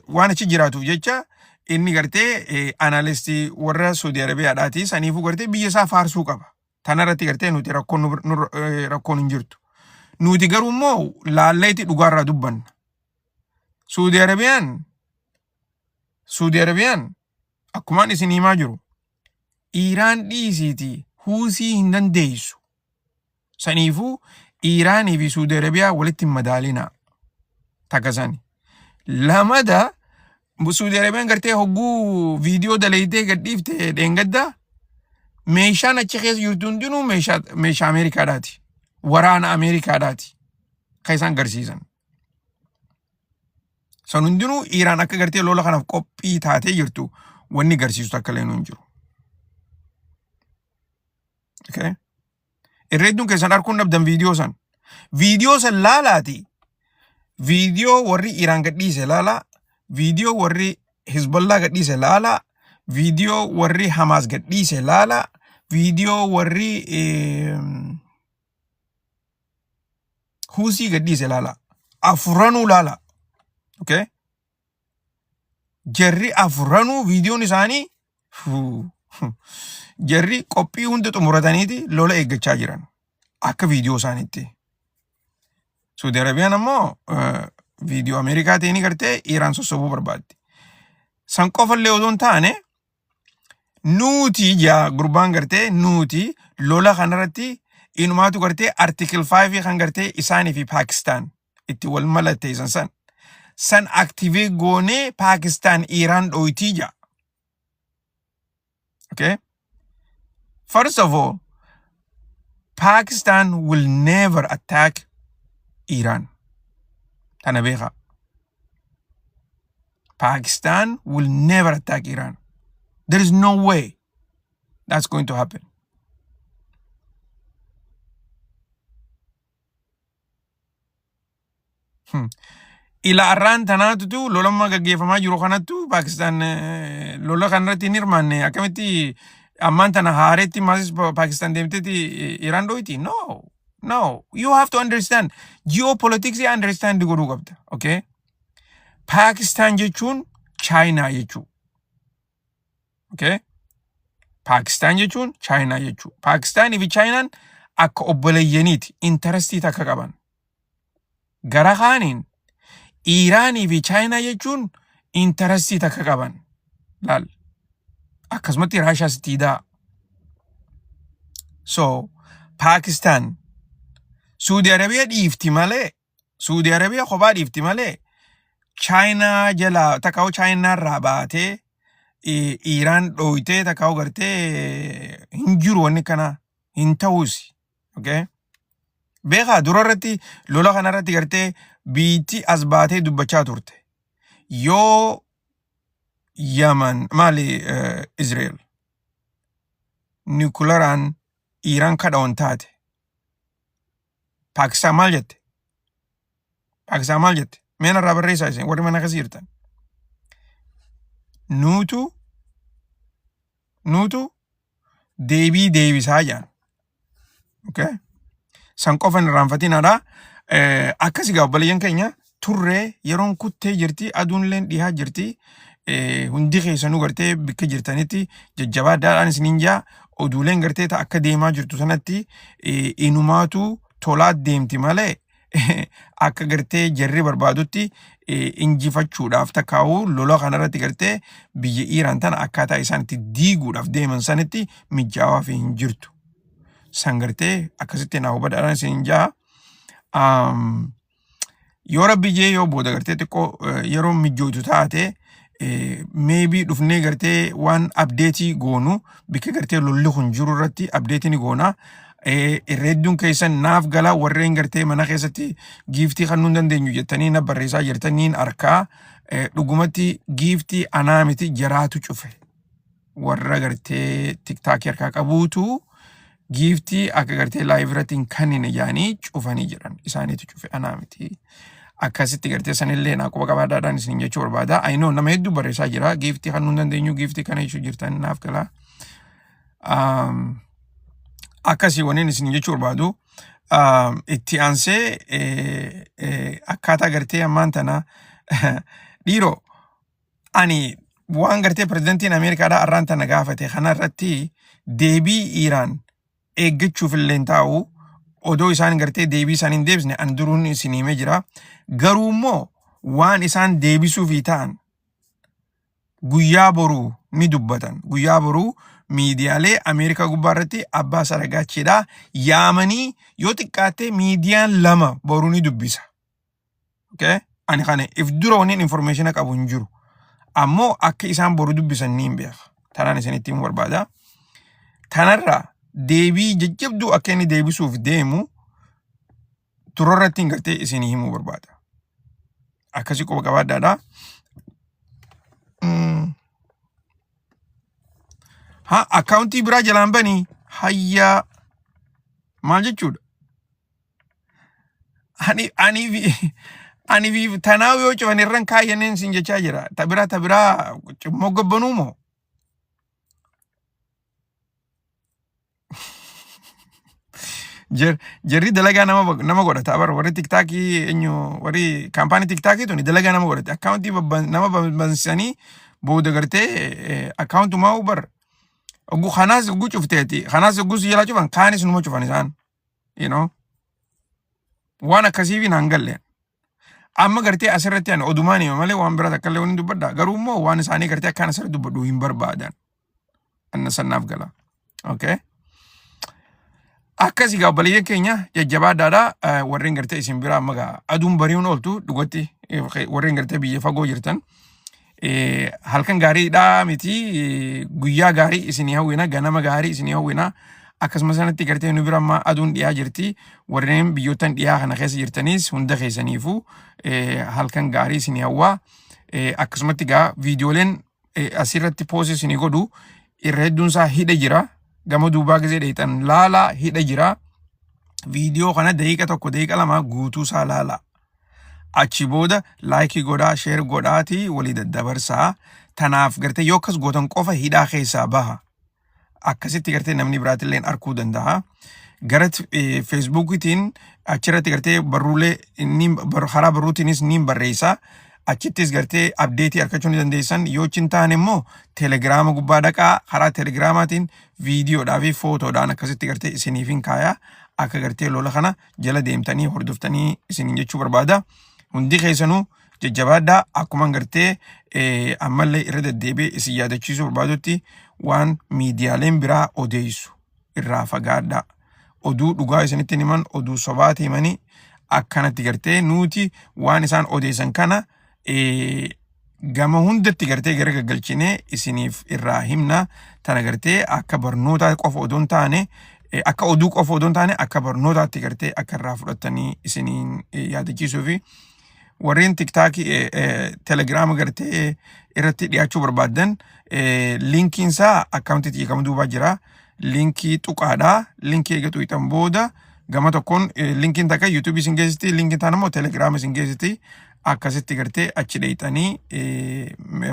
waan achi jiraatuuf jecha inni gartee analystii warra Saudi Arabiyaadhaati saniifuu gartee biyya isaa faarsuu qaba. Tanarratti gartee nuti rakkoon hin jirtu. Nuti garuu immoo laalleetti dhugaarraa dubbanna. Saudi Arabiyaan akkumaan isin himaa jiru. Iiraan dhiisiiti huusii hin dandeessu. Saniifuu Iiraanii fi Saudi Arabiyaa walitti hin madaalinaa. Takkasani. Lamada Saudi Arabiyaan gartee hogguu viidiyoo daleeytee gadhiifte dheengaddaa meeshaan achi keessa jirtu hundinuu meeshaa Ameerikaadhaati. Waraana Ameerikaadhaati. Kan isaan garsiisan. San hundinuu Iiraan akka gartee lola kanaaf qophii taatee jirtu wanni garsiisu akka leenuu hin jiru. Okay? Irreedduun keessan arguun dhabdan viidiyoo san. Viidiyoo san laalaati. Viidiyoo warri Iiraan gadhiise laalaa. Viidiyoo warri Hizbollah gadhiise laalaa. Viidiyoo warri Hamas gadhiise laalaa. Viidiyoo warri Husii gadhiise laalaa. Afuranuu laalaa. Okay? Jarri afuranuu viidiyoon isaanii jarri qophii hunda xumurataniiti lola eeggachaa jiran. Akka viidiyoo isaaniitti. Saudi Arabiyaan ammoo viidiyoo Ameerikaatiin gartee Iiraan sossobuu barbaaddi. San qofallee odoo hin taane nuti gurbaan gartee nuti lola kanarratti inumaatu gartee article 5 kan gartee isaanii fi Pakistan itti wal mallatteessan san activate goonee Pakistan Iran dhoyti ja. Okay? First of all, Pakistan will never attack Iran. Tana beeka. Pakistan will never attack Iran. There is no way that's going to happen. Ila arraan tanaatutu lolamma gaggeeffamaa jiru kanattu Pakistan lola kanarratti hin hirmaanne akkamitti ammaan tana haareetti maasis Pakistan deemteeti Iran dhoyti? No. No. You have to understand. Geopolitics understand godhuu qabda. Okay? Pakistan jechuun China jechuu. Okay? Pakistan jechuun China jechuu. Pakistan fi Chinaan akka obboleeyyaniiti interestii takka qaban. Gara kaaniin Iiraanii fi China jechuun interestii takka qaban. Laal. Akkasumatti Raashaas tiidaa. So, Pakistan Saudi Arabia dhiifti malee, Saudi Arabia kophaa dhiifti malee, China jala takkaa'u China irraa baatee Iran dhoytee takkaa'u gartee hin jiru wanni kana hin ta'uusi. Okay? Beekaa durarratti lola kanarratti gartee biitti as baatee dubbachaa turte. Yoo Yaman maali Israel nukularaan Iran kadhawan taate. Pakistan maal jette? Pakistan maal jette? Meena irraa barreessaa isin warri mana akkasii jirtan. Nuutu deebisaa jaan. Okay? San qofan irraanfatinaadha. Akkasii gaa obboleeyyan keenya turree yeroon kuttee jirti aduunleen dhihaa jirti. Hundi keessanuu gartee bikka jirtanitti jajjabaadhaadhaan isiniin jaa oduuleen gartee akka deemaa jirtu sanatti inumaatu tolaat deemti malee akka gartee jarri barbaadutti injifachuudhaaf takkaa'u lola kanarratti gartee biyya Iiraan tana akkaataa isaan itti diiguudhaaf deeman sanitti mijaawaa fi hin jirtu. San gartee akkasitti naa hubadhaadhaan isiniin jaa. Yoo rabbi jee yoo booda gartee xiqqoo yeroo mijootu taate maybe dhufnee gartee waan updateii goonu bikka gartee lolli kun jiru irratti updateii goona. Irreedduun keessan naaf galaa warreen gartee mana keessatti giiftii kan nuun dandeenyu jettanii na barreessaa jirtaniin arkaa dhugumatti giiftii anaa miti jaraatu cufe. Warra gartee tiktaakii harkaa qabuutu giiftii akka gartee live irratti hin kannine jaanii cufanii jiran isaaniitu cufe anaa miti. Akkasitti gartee sanillee naa quba qabaadhaadhaan isin jechuu barbaada. I know nama hedduu barreessaa jira giiftii kan nuun dandeenyu giiftii kana jechuu jirtan naaf galaa. Akkasii waniin isin jechuu barbaadu itti aansee akkaataa gartee ammaan tana dhiiroo ani waan gartee pirezidantiin Ameerikaadhaa arraan tana gaafate kanarratti deebii Iiraan eeggachuuf illee taa'u odoo isaan gartee deebii isaan hin deebisne an duruun isin himee jira. Garuu immoo waan isaan deebisuufii ta'an guyyaa boruu ni dubbatan. Guyyaa boruu miidiyaalee Ameerikaa gubbaarratti abbaa saragaachiidhaa yaamanii yoo xiqqaatte miidiyaan 2 boruu ni dubbisa. Okay? Ani kana if dura waniin informationa qabu hin jiru. Ammoo akka isaan boruu dubbisan ni hin beeka. Tanaan isinitti himuu barbaada. Tanarraa deebii jajjabduu akka inni deebisuuf deemu turorratti gartee isinii himuu barbaada. Akkasii quba qabaadhaadha. Akkaawuntii biraa jalaan banii hayyaa maal jechuudha? Ani fi tanaawu yoo cufan irran kaayyanneen sin jechaa jira. Tabiraa moggabbanuu moo? Jarri dalagaa nama godhata. Warri tiktaakii warri kaampaanii tiktaakii tuni dalagaa nama godhate. Akkaawuntii nama bansisanii booda gartee akkaawuntumaa ubar. Khanas ugu cufteeti. Khanas ugu si jala cufan kaanis numa cufan isaan. You know? waan akkasiif hin hangalle. Amma gartee asirratti ani odumaan hima malee waan biraa takka illee hin dubbadda. Garuu immoo waan isaanii gartee akkaan asirratti dubbadhu hin barbaadan. Anna sannaaf gala. Okay. Akkasii gaa obboleeyyan keenya jajjabaadhaadha. Warreen gartee isin biraa amma gaa aduun bari'uun ooltu dhugatti warreen gartee biyya fagoo jirtan. Halkan gaariidha miti guyyaa gaarii isinii hawwina ganama gaarii isinii hawwina. Akkasumas sanatti gartee nu bira amma aduun dhiyaa jirti. Warreen biyyootan dhiyaa kana keessa jirtanis hunda keessaniifuu halkan gaarii isinii hawwaa. Akkasumatti gaa viidiyooleen asirratti poostii isinii godhu irra hedduunsaa hidha jira. Gama duubaa gisee dheetan laalaa hidha jira. Viidiyoo kana daqiiqa tokko daqiiqa lama guutuusaa laalaa. Achi booda laayikii godhaa sheer godhaati walii daddabarsaa. Tanaaf gartee yoo akkas gootan qofa hidhaa keessaa baha. Akkasitti gartee namni biraatillee arguu danda'a. Gara Feesbuukiitiin achirratti gartee barruulee karaa barruutiinis ni barreessa. Achittis gartee abdeetii argachuu ni dandeessan. Yoo hin taane immoo teelegiraama gubbaa dhaqaa karaa teelegiraamaatiin viidiyoodhaa fi footoodhaan akkasitti gartee isiniif hin kaaya. Akka gartee lola kana jala deemtanii hordoftanii isiniin jechuu barbaada. Hundi keessanuu jajjabaadhaa akkuma gartee ammallee irra deddeebi'ee isin yaadachiisuu barbaadutti waan miidiyaaleen biraa odeessu irraa fagaadhaa. Oduu dhugaa isinitti himan oduu sobaati himanii akkanatti gartee nuti waan isaan odeessan kana gama hundatti gartee gara gaggalchinee isiniif irraa himna. Tana gartee akka barnootaa qofa odoon taane akka oduu qofa odoon taane akka barnootaatti gartee akka irraa fudhattanii isiniin yaadachiisuu fi warreen tiktaakii teelegiraama gartee irratti dhiyaachuu barbaadan linkiinsaa akkaawuntiitii gama duubaa jira. Linkii tuqaadhaa. Linkii eegatu hiixan booda gama tokkoon linkiin takka yuutuubii isin geessiti. Linkiin taan immoo teelegiraama isin geessiti. Akkasitti gartee achi dheeyxanii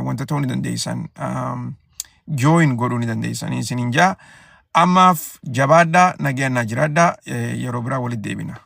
wanta ta'uu ni dandeessan. Jooyin godhuu ni dandeessan. Isiniin jaa ammaaf jabaadhaa nagayannaa jiraadhaa yeroo biraa walitti deebina.